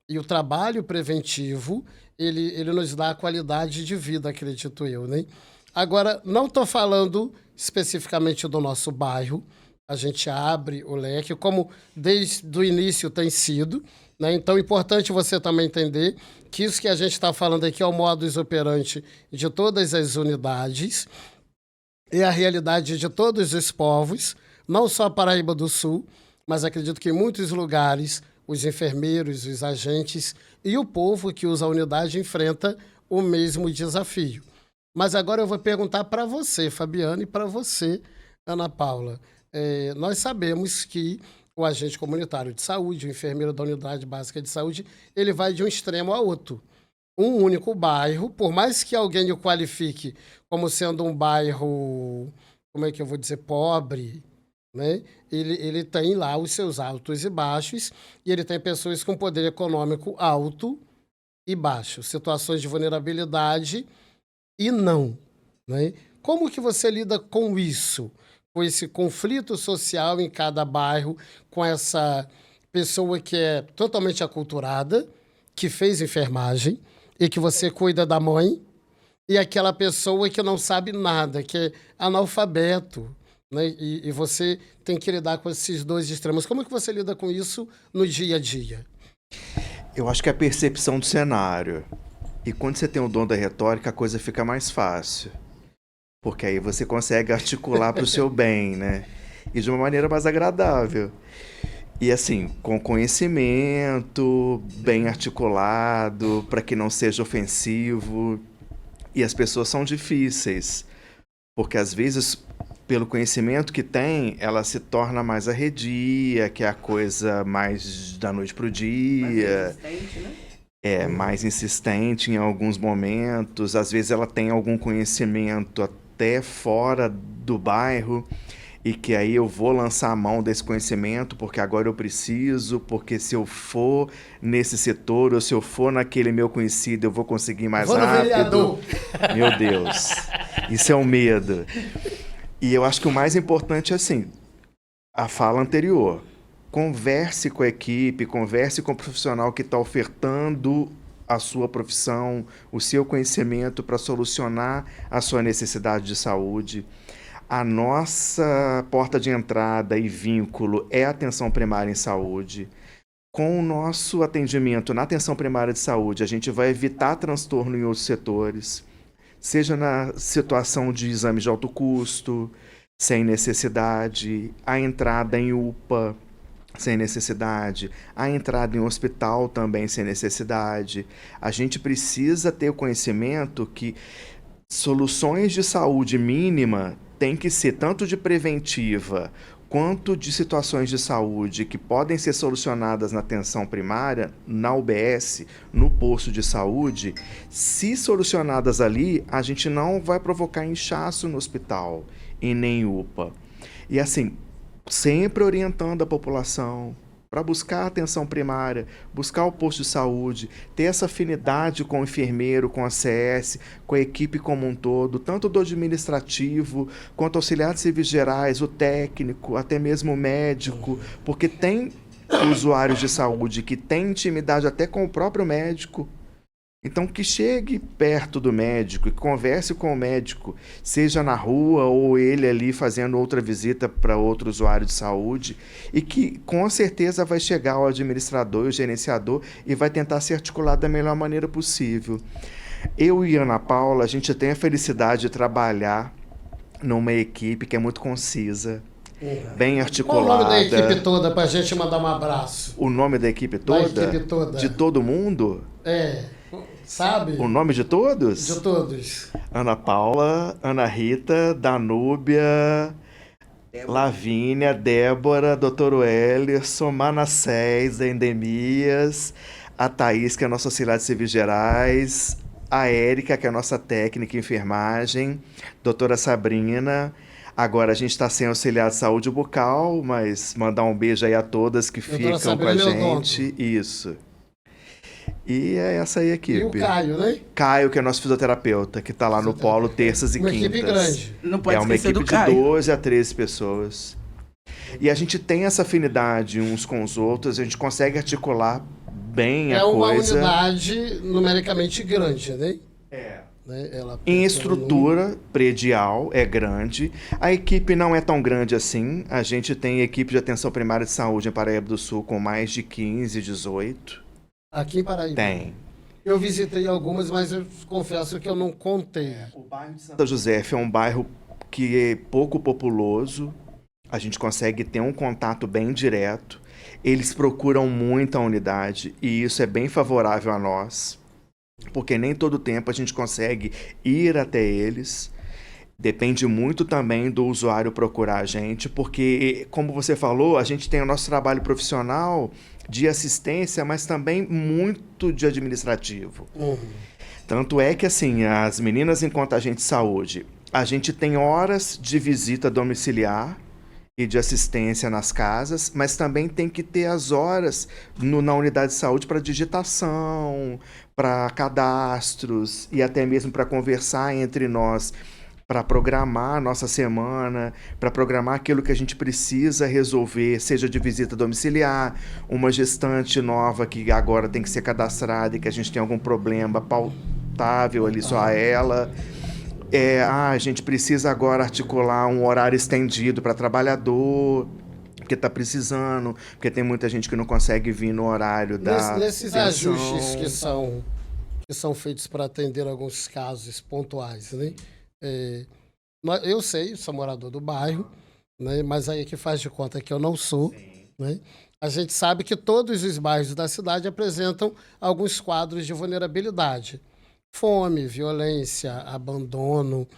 [SPEAKER 1] E o trabalho preventivo, ele nos dá a qualidade de vida, acredito eu, né? Agora, não estou falando especificamente do nosso bairro. A gente abre o leque, como desde o início tem sido, né? Então, é importante você também entender que isso que a gente está falando aqui é o modus operandi de todas as unidades, é a realidade de todos os povos, não só Paraíba do Sul, mas acredito que em muitos lugares os enfermeiros, os agentes e o povo que usa a unidade enfrenta o mesmo desafio. Mas agora eu vou perguntar para você, Fabiana, e para você, Ana Paula. Nós sabemos que o agente comunitário de saúde, o enfermeiro da unidade básica de saúde, ele vai de um extremo a outro. Um único bairro, por mais que alguém o qualifique como sendo um bairro, como é que eu vou dizer, pobre, né? Ele tem lá os seus altos e baixos, e ele tem pessoas com poder econômico alto e baixo, situações de vulnerabilidade e não, né? Como que você lida com isso? Com esse conflito social em cada bairro, com essa pessoa que é totalmente aculturada, que fez enfermagem e que você cuida da mãe, e aquela pessoa que não sabe nada, que é analfabeto, né? E você tem que lidar com esses dois extremos. Como que você lida com isso no dia a dia?
[SPEAKER 3] Eu acho que é a percepção do cenário. E quando você tem o dom da retórica, a coisa fica mais fácil. Porque aí você consegue articular para o seu bem, né? E de uma maneira mais agradável. E assim, com conhecimento, bem articulado, para que não seja ofensivo. E as pessoas são difíceis. Porque às vezes, pelo conhecimento que tem, ela se torna mais arredia, que é a coisa mais da noite para o dia.
[SPEAKER 2] Mais resistente, né?
[SPEAKER 3] Mais insistente em alguns momentos. Às vezes ela tem algum conhecimento até fora do bairro e que aí eu vou lançar a mão desse conhecimento porque agora eu preciso, porque se eu for nesse setor ou se eu for naquele meu conhecido eu vou conseguir mais rápido.
[SPEAKER 1] Vereador.
[SPEAKER 3] Meu Deus, isso é um medo. E eu acho que o mais importante é assim, a fala anterior. Converse com a equipe, converse com o profissional que está ofertando a sua profissão, o seu conhecimento para solucionar a sua necessidade de saúde. A nossa porta de entrada e vínculo é a atenção primária em saúde. Com o nosso atendimento na atenção primária de saúde, a gente vai evitar transtorno em outros setores, seja na situação de exames de alto custo, sem necessidade, a entrada em UPA, sem necessidade, a entrada em hospital também sem necessidade. A gente precisa ter o conhecimento que soluções de saúde mínima têm que ser tanto de preventiva quanto de situações de saúde que podem ser solucionadas na atenção primária, na UBS, no posto de saúde. Se solucionadas ali, a gente não vai provocar inchaço no hospital e nem UPA. E assim, sempre orientando a população para buscar a atenção primária, buscar o posto de saúde, ter essa afinidade com o enfermeiro, com a CS, com a equipe como um todo, tanto do administrativo, quanto auxiliar de serviços gerais, o técnico, até mesmo o médico, porque tem usuários de saúde que têm intimidade até com o próprio médico. Então, que chegue perto do médico e converse com o médico, seja na rua ou ele ali fazendo outra visita para outro usuário de saúde, e que com certeza vai chegar ao administrador e o gerenciador e vai tentar se articular da melhor maneira possível. Eu e Ana Paula, a gente tem a felicidade de trabalhar numa equipe que é muito concisa. bem
[SPEAKER 1] Qual
[SPEAKER 3] articulada.
[SPEAKER 1] o nome da equipe toda para a gente mandar um abraço?
[SPEAKER 3] O nome da equipe toda?
[SPEAKER 1] Da equipe toda.
[SPEAKER 3] De todo mundo?
[SPEAKER 1] Sabe?
[SPEAKER 3] O nome de todos?
[SPEAKER 1] De todos.
[SPEAKER 3] Ana Paula, Ana Rita, Danúbia, Lavínia, Débora, Dr. Wellerson, Manassés, da Endemias, a Thaís, que é a nossa auxiliar de serviços gerais, a Érica, que é a nossa técnica em enfermagem, doutora Sabrina. Agora a gente está sem auxiliar de saúde bucal, mas mandar um beijo aí a todas que ficam com a gente. Isso. E é essa aí a equipe.
[SPEAKER 1] E o Caio, né?
[SPEAKER 3] Caio, que é nosso fisioterapeuta, que está lá no polo terças e
[SPEAKER 1] uma
[SPEAKER 3] quintas.
[SPEAKER 1] Uma equipe grande.
[SPEAKER 2] Não pode
[SPEAKER 3] uma
[SPEAKER 2] esquecer
[SPEAKER 3] equipe
[SPEAKER 2] do Caio.
[SPEAKER 3] de 12 a 13 pessoas. E a gente tem essa afinidade uns com os outros, a gente consegue articular bem a coisa.
[SPEAKER 1] É uma unidade numericamente grande, né?
[SPEAKER 3] Né?
[SPEAKER 1] Ela
[SPEAKER 3] em estrutura predial é grande. A equipe não é tão grande assim. A gente tem equipe de atenção primária de saúde em Paraíba do Sul com mais de 15, 18.
[SPEAKER 1] Aqui em Paraíba?
[SPEAKER 3] Tem.
[SPEAKER 1] Eu visitei algumas, mas eu confesso que eu não contei.
[SPEAKER 3] O bairro de Santa Josefa é um bairro que é pouco populoso. A gente consegue ter um contato bem direto. Eles procuram muito a unidade e isso é bem favorável a nós. Porque nem todo tempo a gente consegue ir até eles. Depende muito também do usuário procurar a gente, porque, como você falou, a gente tem o nosso trabalho profissional de assistência, mas também muito de administrativo. Tanto é que, assim, as meninas enquanto agente de saúde, a gente tem horas de visita domiciliar e de assistência nas casas, mas também tem que ter as horas na unidade de saúde para digitação, para cadastros e até mesmo para conversar entre nós, para programar a nossa semana, para programar aquilo que a gente precisa resolver, seja de visita domiciliar, uma gestante nova que agora tem que ser cadastrada e que a gente tem algum problema pautável ali só a ela. A gente precisa agora articular um horário estendido para trabalhador, porque está precisando, porque tem muita gente que não consegue vir no horário da
[SPEAKER 1] Nesses
[SPEAKER 3] pensão.
[SPEAKER 1] ajustes que são feitos para atender alguns casos pontuais, né? Eu sei, sou morador do bairro, né? Mas aí que faz de conta que eu não sou, né? A gente sabe que todos os bairros da cidade apresentam alguns quadros de vulnerabilidade. Fome, violência, abandono.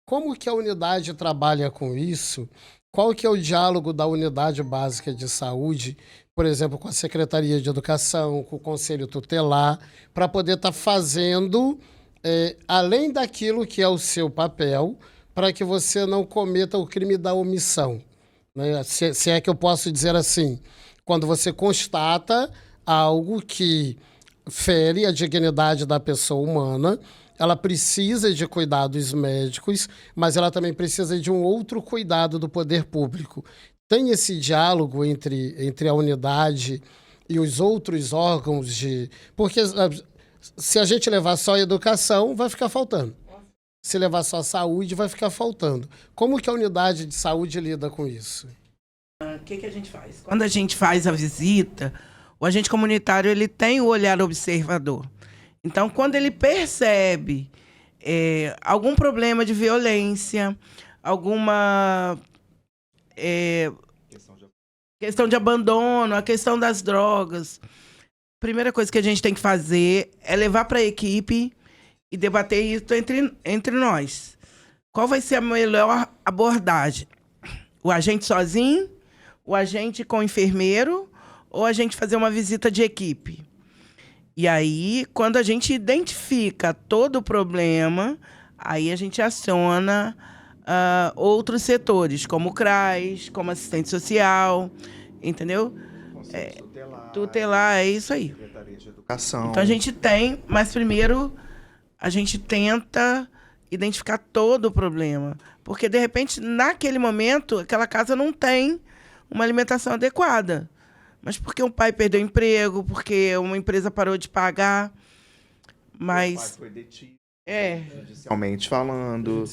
[SPEAKER 1] Como que a unidade trabalha com isso? Qual que é o diálogo da unidade básica de saúde, por exemplo, com a Secretaria de Educação, com o Conselho Tutelar, para poder estar fazendo, além daquilo que é o seu papel, para que você não cometa o crime da omissão, né? Se é que eu posso dizer assim, quando você constata algo que fere a dignidade da pessoa humana, ela precisa de cuidados médicos, mas ela também precisa de um outro cuidado do poder público. Tem esse diálogo entre a unidade e os outros órgãos porque se a gente levar só a educação, vai ficar faltando. Se levar só a saúde, vai ficar faltando. Como que a unidade de saúde lida com isso?
[SPEAKER 2] O que a gente faz? Quando a gente faz a visita, o agente comunitário ele tem o olhar observador. Então, quando ele percebe algum problema de violência, alguma questão de abandono, a questão das drogas, a primeira coisa que a gente tem que fazer é levar para a equipe e debater isso entre nós. Qual vai ser a melhor abordagem? O agente sozinho? O agente com o enfermeiro? Ou a gente fazer uma visita de equipe? E aí, quando a gente identifica todo o problema, aí a gente aciona outros setores, como o CRAS, como assistente social, entendeu? Tutelar, é isso aí.
[SPEAKER 3] Secretaria de Educação.
[SPEAKER 2] Então a gente tem, mas primeiro a gente tenta identificar todo o problema. Porque, de repente, naquele momento, aquela casa não tem uma alimentação adequada. Mas porque um pai perdeu o emprego, porque uma empresa parou de pagar. Mas...
[SPEAKER 3] O pai foi detido,
[SPEAKER 2] judicialmente
[SPEAKER 3] falando.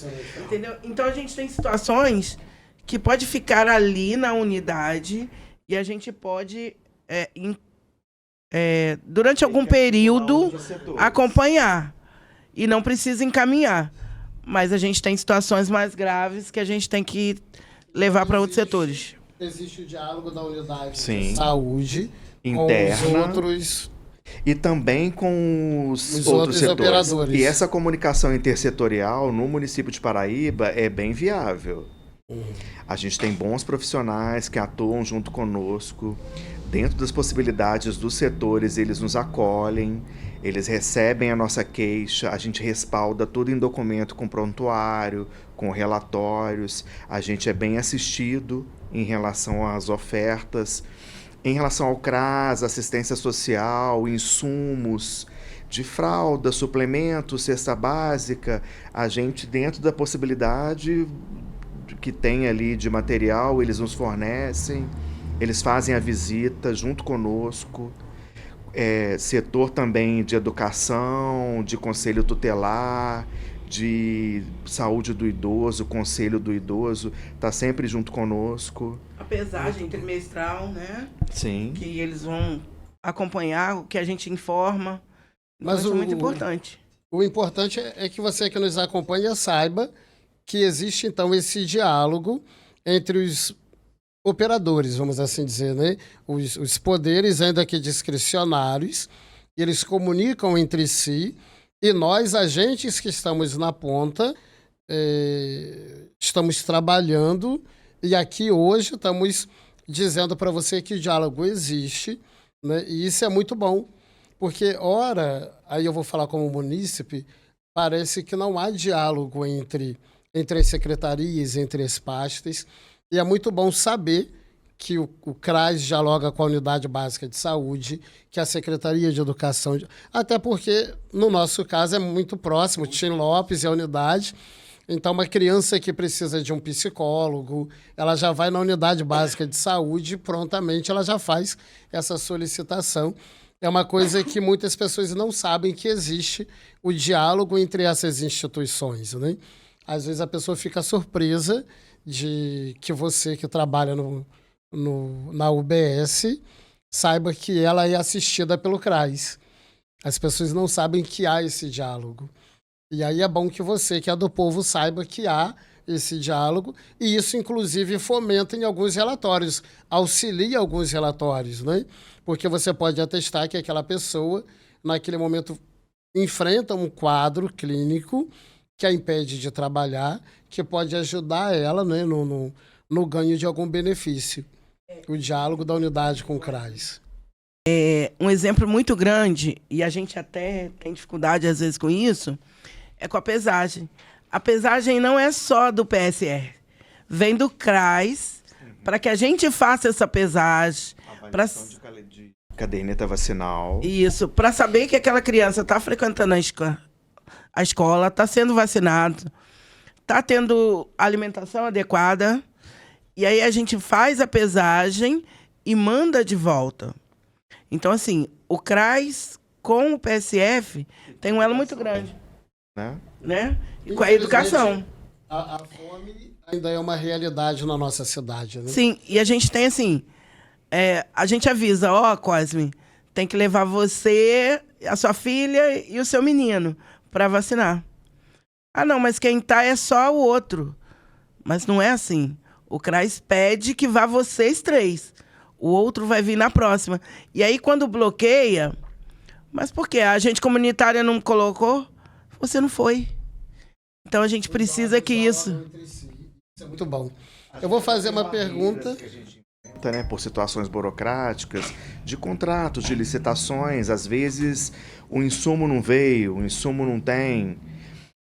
[SPEAKER 2] Entendeu? Então a gente tem situações que pode ficar ali na unidade e a gente pode, durante algum período, acompanhar. E não precisa encaminhar. Mas a gente tem situações mais graves que a gente tem que levar para outros setores.
[SPEAKER 1] Existe o diálogo da unidade
[SPEAKER 3] Sim.
[SPEAKER 1] de saúde
[SPEAKER 3] Interna.
[SPEAKER 1] com os outros...
[SPEAKER 3] E também com os
[SPEAKER 1] Os
[SPEAKER 3] outros
[SPEAKER 1] outros
[SPEAKER 3] setores.
[SPEAKER 1] operadores.
[SPEAKER 3] E essa comunicação intersetorial no município de Paraíba é bem viável. A gente tem bons profissionais que atuam junto conosco. Dentro das possibilidades dos setores, eles nos acolhem, eles recebem a nossa queixa, a gente respalda tudo em documento com prontuário, com relatórios. A gente é bem assistido em relação às ofertas. Em relação ao CRAS, assistência social, insumos de fralda, suplementos, cesta básica, a gente, dentro da possibilidade que tem ali de material, eles nos fornecem, eles fazem a visita junto conosco. Setor também de educação, de conselho tutelar, de saúde do idoso, conselho do idoso, está sempre junto conosco.
[SPEAKER 2] A pesagem trimestral, né?
[SPEAKER 3] Sim.
[SPEAKER 2] Que eles vão acompanhar, o que a gente informa. Então,
[SPEAKER 1] Mas
[SPEAKER 2] isso é muito importante.
[SPEAKER 1] O importante é que você que nos acompanha saiba que existe, então, esse diálogo entre os operadores, vamos assim dizer, né? Os poderes, ainda que discricionários, eles comunicam entre si e nós, agentes que estamos na ponta, estamos trabalhando e aqui hoje estamos dizendo para você que o diálogo existe, né? E isso é muito bom, porque, ora, aí eu vou falar como munícipe, parece que não há diálogo entre as secretarias, entre as pastas, e é muito bom saber que o CRAS dialoga com a Unidade Básica de Saúde, que a Secretaria de Educação... Até porque, no nosso caso, é muito próximo, Tim Lopes e a unidade. Então, uma criança que precisa de um psicólogo, ela já vai na Unidade Básica de Saúde e prontamente ela já faz essa solicitação. É uma coisa que muitas pessoas não sabem que existe o diálogo entre essas instituições, né? Às vezes a pessoa fica surpresa de que você que trabalha na UBS saiba que ela é assistida pelo CRAS. As pessoas não sabem que há esse diálogo. E aí é bom que você, que é do povo, saiba que há esse diálogo, e isso, inclusive, fomenta em alguns relatórios, auxilia alguns relatórios, né? Porque você pode atestar que aquela pessoa, naquele momento, enfrenta um quadro clínico que a impede de trabalhar, que pode ajudar ela, né, no ganho de algum benefício. O diálogo da unidade com o CRAS.
[SPEAKER 2] Um exemplo muito grande, e a gente até tem dificuldade às vezes com isso, é com a pesagem. A pesagem não é só do PSR, vem do CRAS, para que a gente faça essa pesagem.
[SPEAKER 3] De caderneta vacinal.
[SPEAKER 2] Isso, para saber que aquela criança está frequentando a escola, está sendo vacinado, está tendo alimentação adequada, e aí a gente faz a pesagem e manda de volta. Então, assim, o CRAS com o PSF tem um elo muito grande. Né? E com a educação.
[SPEAKER 1] A fome ainda é uma realidade na nossa cidade, né?
[SPEAKER 2] Sim, e a gente tem assim, a gente avisa, Cosme, tem que levar você, a sua filha e o seu menino para vacinar. Ah, não, mas quem tá é só o outro. Mas não é assim. O CRAS pede que vá vocês 3. O outro vai vir na próxima. E aí, quando bloqueia... Mas por quê? A agente comunitária não colocou? Você não foi. Então, a gente precisa que isso...
[SPEAKER 1] Isso é muito bom. Eu vou fazer uma pergunta...
[SPEAKER 3] Né, por situações burocráticas, de contratos, de licitações. Às vezes, o insumo não veio, o insumo não tem...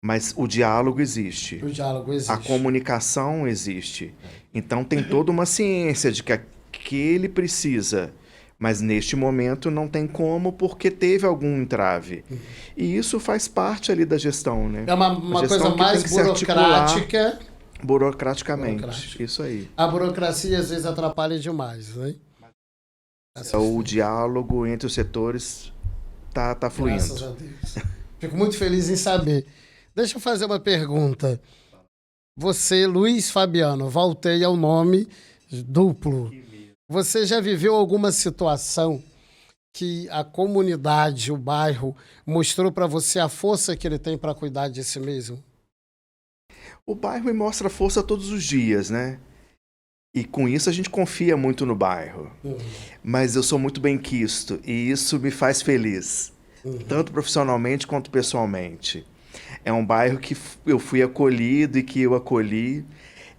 [SPEAKER 3] Mas o diálogo existe.
[SPEAKER 1] O diálogo existe.
[SPEAKER 3] A comunicação existe. Então tem toda uma ciência de que aquele precisa, mas neste momento não tem como porque teve algum entrave. E isso faz parte ali da gestão, né?
[SPEAKER 1] É uma coisa mais burocrática.
[SPEAKER 3] Burocraticamente. Isso aí.
[SPEAKER 1] A burocracia às vezes atrapalha demais, né?
[SPEAKER 3] O diálogo entre os setores tá fluindo.
[SPEAKER 1] Graças a Deus. Fico muito feliz em saber. Deixa eu fazer uma pergunta. Você, Luiz Fabiano, voltei ao nome duplo. Você já viveu alguma situação que a comunidade, o bairro, mostrou para você a força que ele tem para cuidar de si mesmo?
[SPEAKER 3] O bairro me mostra força todos os dias, né? E com isso a gente confia muito no bairro. Mas eu sou muito benquisto e isso me faz feliz, tanto profissionalmente quanto pessoalmente. É um bairro que eu fui acolhido e que eu acolhi.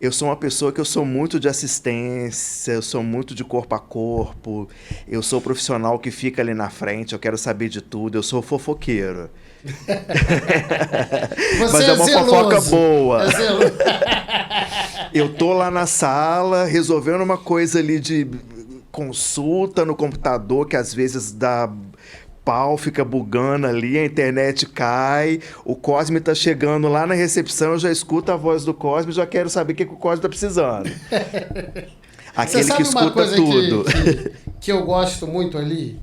[SPEAKER 3] Eu sou uma pessoa que eu sou muito de assistência, eu sou muito de corpo a corpo, eu sou o profissional que fica ali na frente, eu quero saber de tudo, eu sou fofoqueiro.
[SPEAKER 1] Você
[SPEAKER 3] Mas é uma
[SPEAKER 1] zeloso.
[SPEAKER 3] fofoca boa.
[SPEAKER 1] É zeloso.
[SPEAKER 3] Eu tô lá na sala resolvendo uma coisa ali de consulta no computador que às vezes dá pau, fica bugando ali, a internet cai, o Cosme tá chegando lá na recepção, eu já escuto a voz do Cosme e já quero saber o que o Cosme tá precisando.
[SPEAKER 1] Você
[SPEAKER 3] Aquele
[SPEAKER 1] sabe
[SPEAKER 3] que
[SPEAKER 1] uma
[SPEAKER 3] escuta
[SPEAKER 1] coisa
[SPEAKER 3] tudo.
[SPEAKER 1] que eu gosto muito ali?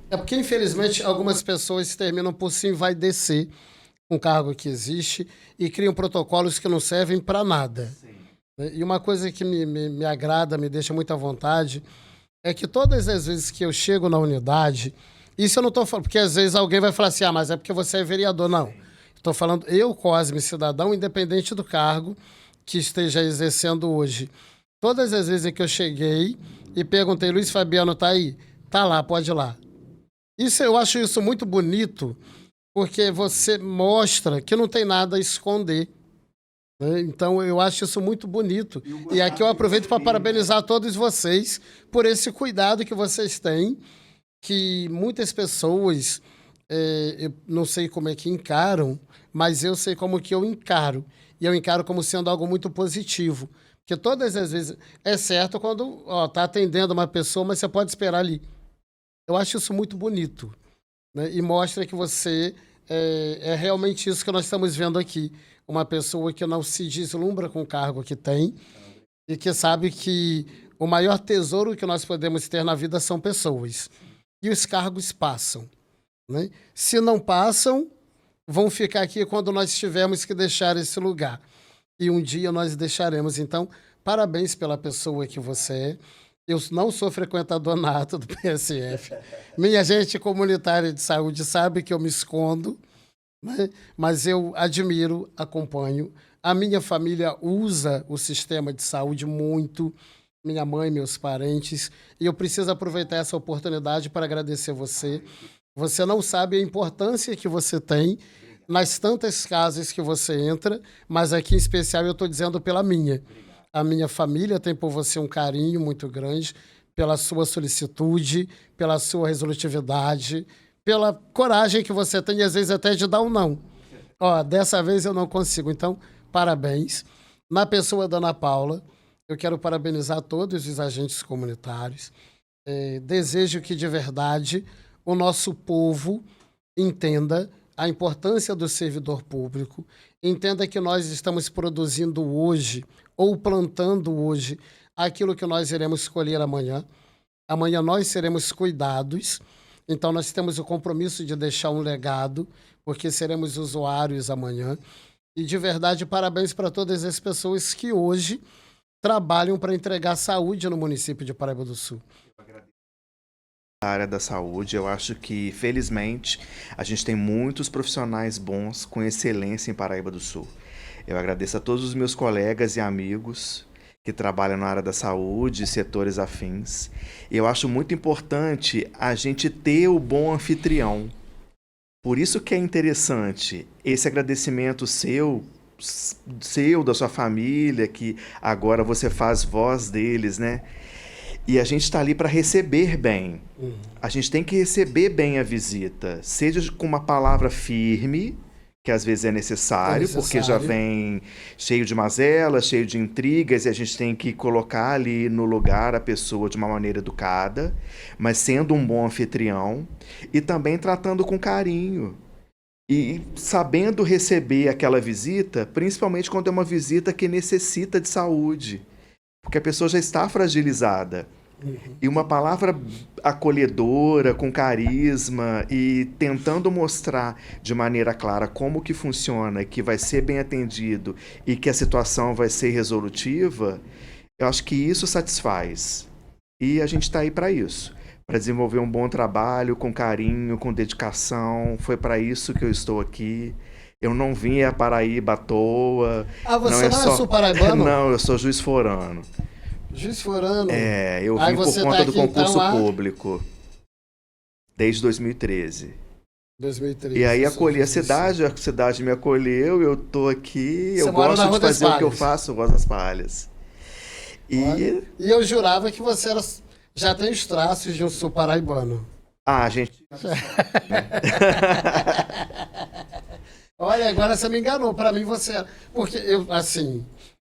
[SPEAKER 1] É porque, infelizmente, algumas pessoas terminam por se envaidecer com o cargo que existe e criam protocolos que não servem para nada. Né? E uma coisa que me agrada, me deixa muito à vontade, é que todas as vezes que eu chego na unidade, isso eu não estou falando, porque às vezes alguém vai falar assim, mas é porque você é vereador. Não. Estou falando eu, Cosme, cidadão, independente do cargo que esteja exercendo hoje. Todas as vezes que eu cheguei e perguntei, Luiz Fabiano tá aí? Tá lá, pode ir lá. Eu acho isso muito bonito, porque você mostra que não tem nada a esconder. Né? Então, eu acho isso muito bonito. E aqui eu aproveito para parabenizar todos vocês por esse cuidado que vocês têm, que muitas pessoas, eu não sei como é que encaram, mas eu sei como que eu encaro. E eu encaro como sendo algo muito positivo. Porque todas as vezes, é certo quando tá atendendo uma pessoa, mas você pode esperar ali. Eu acho isso muito bonito, né? E mostra que você é realmente isso que nós estamos vendo aqui. Uma pessoa que não se deslumbra com o cargo que tem e que sabe que o maior tesouro que nós podemos ter na vida são pessoas. E os cargos passam. Né? Se não passam, vão ficar aqui quando nós tivermos que deixar esse lugar. E um dia nós deixaremos. Então, parabéns pela pessoa que você é. Eu não sou frequentador nato do PSF. Minha gente comunitária de saúde sabe que eu me escondo, né? Mas eu admiro, acompanho. A minha família usa o sistema de saúde muito, minha mãe, meus parentes, e eu preciso aproveitar essa oportunidade para agradecer você. Você não sabe a importância que você tem nas tantas casas que você entra, mas aqui em especial eu estou dizendo pela minha. A minha família tem por você um carinho muito grande, pela sua solicitude, pela sua resolutividade, pela coragem que você tem, e às vezes até de dar um não. Dessa vez eu não consigo. Então, parabéns. Na pessoa da Ana Paula, eu quero parabenizar todos os agentes comunitários. Desejo que, de verdade, o nosso povo entenda a importância do servidor público, entenda que nós estamos produzindo hoje ou plantando hoje aquilo que nós iremos colher amanhã. Amanhã nós seremos cuidados, então nós temos o compromisso de deixar um legado, porque seremos usuários amanhã. E, de verdade, parabéns para todas as pessoas que hoje trabalham para entregar saúde no município de Paraíba do Sul.
[SPEAKER 3] A área da saúde, eu acho que, felizmente, a gente tem muitos profissionais bons com excelência em Paraíba do Sul. Eu agradeço a todos os meus colegas e amigos que trabalham na área da saúde, setores afins. Eu acho muito importante a gente ter o bom anfitrião. Por isso que é interessante esse agradecimento seu, da sua família, que agora você faz voz deles, né? E a gente está ali para receber bem. A gente tem que receber bem a visita, seja com uma palavra firme, que às vezes é necessário, porque já vem cheio de mazelas, cheio de intrigas, e a gente tem que colocar ali no lugar a pessoa de uma maneira educada, mas sendo um bom anfitrião, e também tratando com carinho. E sabendo receber aquela visita, principalmente quando é uma visita que necessita de saúde. Porque a pessoa já está fragilizada. E uma palavra acolhedora, com carisma e tentando mostrar de maneira clara como que funciona, que vai ser bem atendido e que a situação vai ser resolutiva, eu acho que isso satisfaz. E a gente está aí para isso, para desenvolver um bom trabalho, com carinho, com dedicação. Foi para isso que eu estou aqui. Eu não vim a Paraíba à toa.
[SPEAKER 1] Você não é sul paraibano?
[SPEAKER 3] Não, eu sou juiz forano.
[SPEAKER 1] Juiz de Fora.
[SPEAKER 3] Eu
[SPEAKER 1] Aí
[SPEAKER 3] vim por
[SPEAKER 1] você
[SPEAKER 3] conta
[SPEAKER 1] tá
[SPEAKER 3] do
[SPEAKER 1] aqui,
[SPEAKER 3] concurso
[SPEAKER 1] então,
[SPEAKER 3] público. Desde 2013.
[SPEAKER 1] 2013.
[SPEAKER 3] E aí acolhi a
[SPEAKER 1] Isso.
[SPEAKER 3] cidade me acolheu, eu tô aqui,
[SPEAKER 1] Você
[SPEAKER 3] eu
[SPEAKER 1] mora na
[SPEAKER 3] gosto
[SPEAKER 1] Rua
[SPEAKER 3] de
[SPEAKER 1] das
[SPEAKER 3] fazer o que eu
[SPEAKER 1] Palhas.
[SPEAKER 3] faço, Rosas Palhas.
[SPEAKER 1] Olha, e eu jurava que você já tem os traços de um sul paraibano.
[SPEAKER 3] Gente.
[SPEAKER 1] Olha, agora você me enganou. Para mim você era. Porque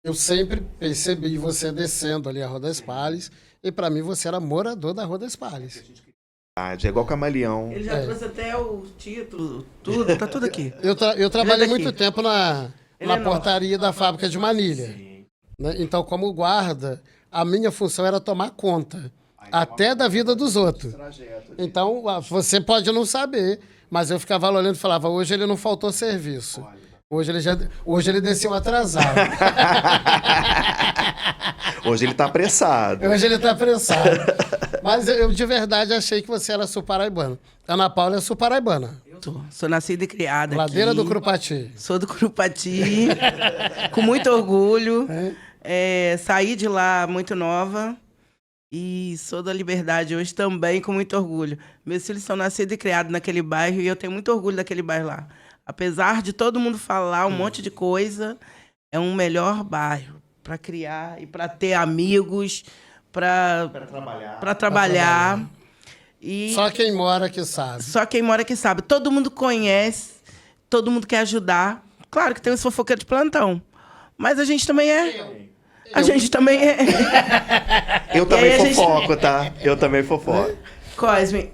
[SPEAKER 1] eu sempre percebi você descendo ali a Rua das Palhas. E para mim você era morador da Rua das Palhas.
[SPEAKER 3] É igual camaleão.
[SPEAKER 2] Ele já trouxe até o título, tudo, tá tudo aqui.
[SPEAKER 1] Eu trabalhei
[SPEAKER 2] daqui.
[SPEAKER 1] muito tempo na portaria da fábrica de Manilha. Né? Então, como guarda, a minha função era tomar conta. Até da vida dos outros. Então, você pode não saber, mas eu ficava olhando e falava, hoje ele não faltou serviço. Hoje ele desceu atrasado.
[SPEAKER 3] Hoje ele tá apressado.
[SPEAKER 1] Hoje ele tá apressado. Mas eu de verdade achei que você era sul-paraibano. Ana Paula é sul-paraibana.
[SPEAKER 2] Sou nascida e criada
[SPEAKER 1] Ladeira
[SPEAKER 2] aqui.
[SPEAKER 1] do Curupati.
[SPEAKER 2] Sou do Curupati, com muito orgulho. Saí de lá muito nova e sou da Liberdade hoje também com muito orgulho. Meus filhos são nascidos e criados naquele bairro e eu tenho muito orgulho daquele bairro lá. Apesar de todo mundo falar um monte de coisa, é um melhor bairro para criar e para ter amigos, para trabalhar. E
[SPEAKER 1] Só quem mora que sabe.
[SPEAKER 2] só quem mora que sabe. Todo mundo conhece, todo mundo quer ajudar. Claro que tem os fofoqueiros de plantão, mas a gente também é. A gente também é.
[SPEAKER 3] Eu também
[SPEAKER 2] a gente-
[SPEAKER 3] fofoco, tá? Eu também fofoco.
[SPEAKER 2] Cosme,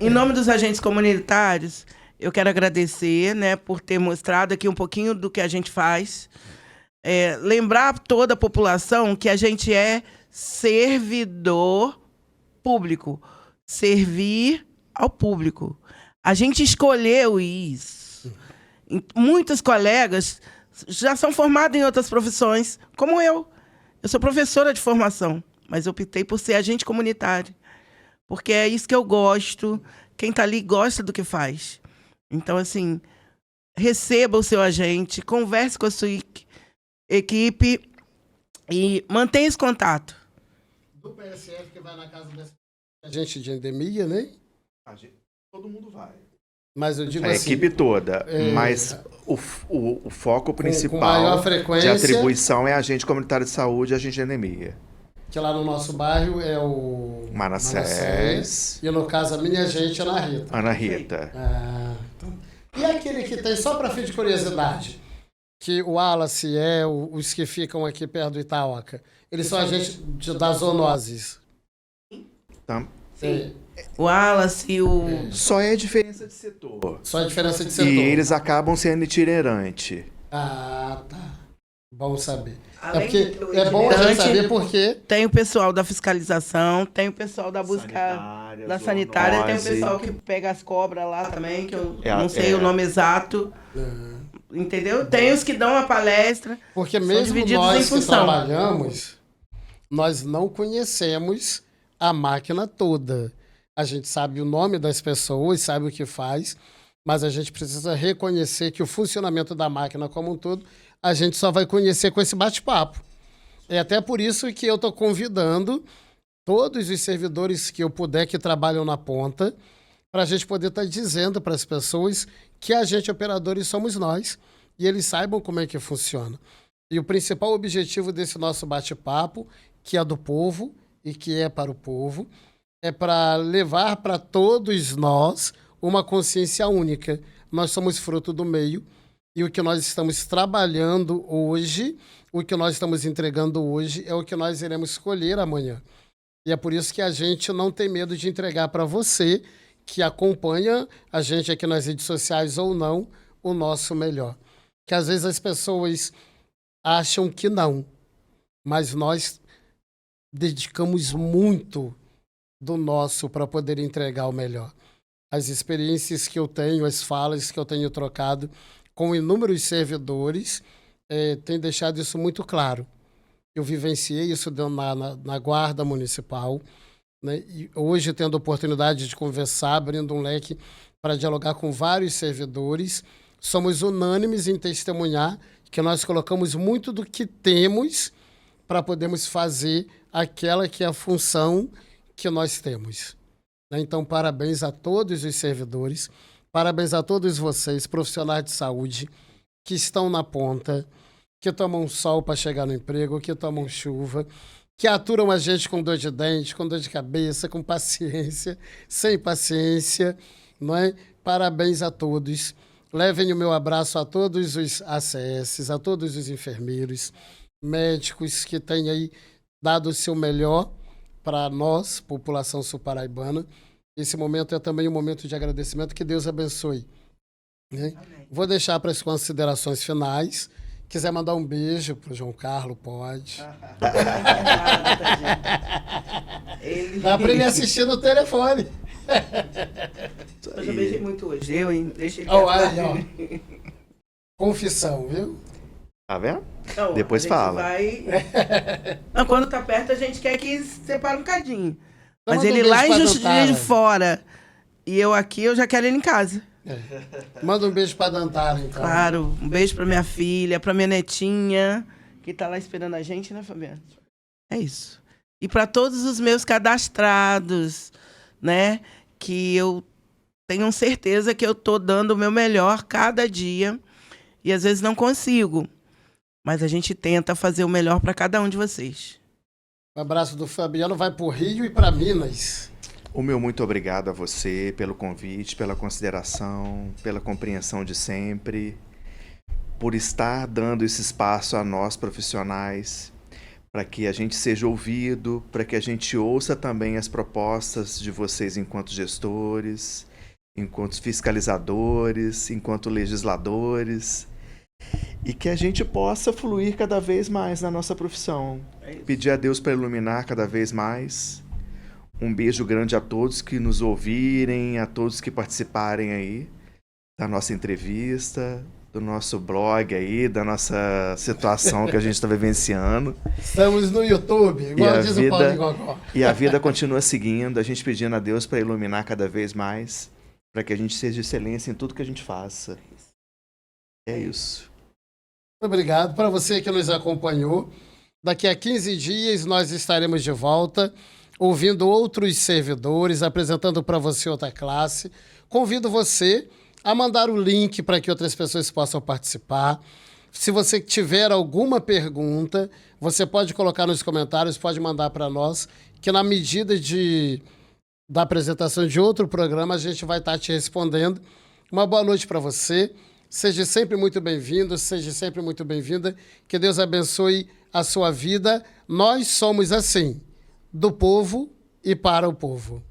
[SPEAKER 2] em nome dos agentes comunitários, eu quero agradecer, né, por ter mostrado aqui um pouquinho do que a gente faz. Lembrar toda a população que a gente é servidor público. Servir ao público. A gente escolheu isso. Muitos colegas já são formados em outras profissões, como eu. Eu sou professora de formação, mas eu optei por ser agente comunitário. Porque é isso que eu gosto. Quem está ali gosta do que faz. Então, assim, receba o seu agente, converse com a sua equipe e mantenha esse contato.
[SPEAKER 1] Do PSF que vai na casa dessa gente de endemia, né?
[SPEAKER 3] Todo mundo vai.
[SPEAKER 1] Mas eu digo
[SPEAKER 3] A
[SPEAKER 1] assim...
[SPEAKER 3] equipe toda, mas o foco principal
[SPEAKER 1] maior frequência-
[SPEAKER 3] de atribuição é agente comunitário de saúde e agente de anemia.
[SPEAKER 1] Que lá no nosso bairro é o...
[SPEAKER 3] Manassés.
[SPEAKER 1] E no caso, a minha gente é na Rita.
[SPEAKER 3] Ana Rita.
[SPEAKER 1] Então. E aquele que tem, só para fim de curiosidade, que o Wallace os que ficam aqui perto do Itaoca, eles são agentes das zoonoses.
[SPEAKER 3] Tá?
[SPEAKER 2] O Wallace e o...
[SPEAKER 3] Só é diferença de setor.
[SPEAKER 1] Só a diferença de setor.
[SPEAKER 3] E eles acabam sendo itinerante.
[SPEAKER 1] Tá. Bom saber.
[SPEAKER 2] Além
[SPEAKER 1] Porque
[SPEAKER 2] de ter o
[SPEAKER 1] é bom a gente
[SPEAKER 2] itinerante,
[SPEAKER 1] saber porque...
[SPEAKER 2] Tem o pessoal da fiscalização, tem o pessoal da busca da sanitária, tem o
[SPEAKER 3] zoonose.
[SPEAKER 2] pessoal que pega as cobras lá também, que eu
[SPEAKER 3] É,
[SPEAKER 2] não sei o nome exato. Entendeu? Tem os que dão a palestra.
[SPEAKER 1] Porque
[SPEAKER 2] são
[SPEAKER 1] mesmo
[SPEAKER 2] divididos em
[SPEAKER 1] nós que
[SPEAKER 2] função.
[SPEAKER 1] trabalhamos, nós não conhecemos a máquina toda. A gente sabe o nome das pessoas, sabe o que faz, mas a gente precisa reconhecer que o funcionamento da máquina como um todo, a gente só vai conhecer com esse bate-papo. É até por isso que eu estou convidando todos os servidores que eu puder que trabalham na ponta, para a gente poder estar dizendo para as pessoas que agentes operadores somos nós e eles saibam como é que funciona. E o principal objetivo desse nosso bate-papo, que é do povo e que é para o povo, é para levar para todos nós uma consciência única. Nós somos fruto do meio e o que nós estamos trabalhando hoje, o que nós estamos entregando hoje é o que nós iremos escolher amanhã. E é por isso que a gente não tem medo de entregar para você que acompanha a gente aqui nas redes sociais ou não, o nosso melhor. Que às vezes as pessoas acham que não, mas nós dedicamos muito do nosso para poder entregar o melhor. As experiências que eu tenho, as falas que eu tenho trocado com inúmeros servidores, têm deixado isso muito claro. Eu vivenciei isso na Guarda Municipal, né? E hoje, tendo a oportunidade de conversar, abrindo um leque para dialogar com vários servidores, somos unânimes em testemunhar que nós colocamos muito do que temos para podermos fazer aquela que é a função que nós temos. Então, parabéns a todos os servidores, parabéns a todos vocês, profissionais de saúde, que estão na ponta, que tomam sol para chegar no emprego, que tomam chuva, que aturam a gente com dor de dente, com dor de cabeça, com paciência, sem paciência, não é? Parabéns a todos. Levem o meu abraço a todos os ACS, a todos os enfermeiros, médicos que têm aí dado o seu melhor para nós, população sul-paraibana. Esse momento é também um momento de agradecimento. Que Deus abençoe. Né? Vou deixar para as considerações finais. Quiser mandar um beijo para o João Carlos, pode. Dá para ele assistir no telefone.
[SPEAKER 2] Eu já beijei muito hoje. Eu, hein? Deixa ele.
[SPEAKER 1] Confissão, viu?
[SPEAKER 3] Tá vendo?
[SPEAKER 2] Não,
[SPEAKER 3] depois fala.
[SPEAKER 2] Não, quando tá perto, a gente quer que separe um bocadinho.
[SPEAKER 1] Então,
[SPEAKER 2] mas ele lá em Juiz de Fora e eu aqui, eu já quero ele em casa.
[SPEAKER 1] Manda um beijo pra Dantara, então.
[SPEAKER 2] Claro, um beijo pra minha filha, pra minha netinha, que tá lá esperando a gente, né, Fabiano? É isso. E pra todos os meus cadastrados, né, que eu tenho certeza que eu tô dando o meu melhor cada dia e às vezes não consigo, mas a gente tenta fazer o melhor pra cada um de vocês.
[SPEAKER 1] Um abraço do Fabiano, vai pro Rio e pra Minas.
[SPEAKER 3] O meu muito obrigado a você pelo convite, pela consideração, pela compreensão de sempre, por estar dando esse espaço a nós profissionais, para que a gente seja ouvido, para que a gente ouça também as propostas de vocês enquanto gestores, enquanto fiscalizadores, enquanto legisladores, e que a gente possa fluir cada vez mais na nossa profissão. Pedir a Deus para iluminar cada vez mais. Um beijo grande a todos que nos ouvirem, a todos que participarem aí da nossa entrevista, do nosso blog aí, da nossa situação que a gente está vivenciando.
[SPEAKER 1] Estamos no YouTube, igual diz o Paulo Gogó.
[SPEAKER 3] E a vida continua seguindo, a gente pedindo a Deus para iluminar cada vez mais, para que a gente seja excelência em tudo que a gente faça. É isso.
[SPEAKER 1] Muito obrigado para você que nos acompanhou. Daqui a 15 dias nós estaremos de volta, ouvindo outros servidores, apresentando para você outra classe. Convido você a mandar o link para que outras pessoas possam participar. Se você tiver alguma pergunta, você pode colocar nos comentários, pode mandar para nós, que na medida da apresentação de outro programa, a gente vai estar te respondendo. Uma boa noite para você. Seja sempre muito bem-vindo, seja sempre muito bem-vinda. Que Deus abençoe a sua vida. Nós somos assim, do povo e para o povo.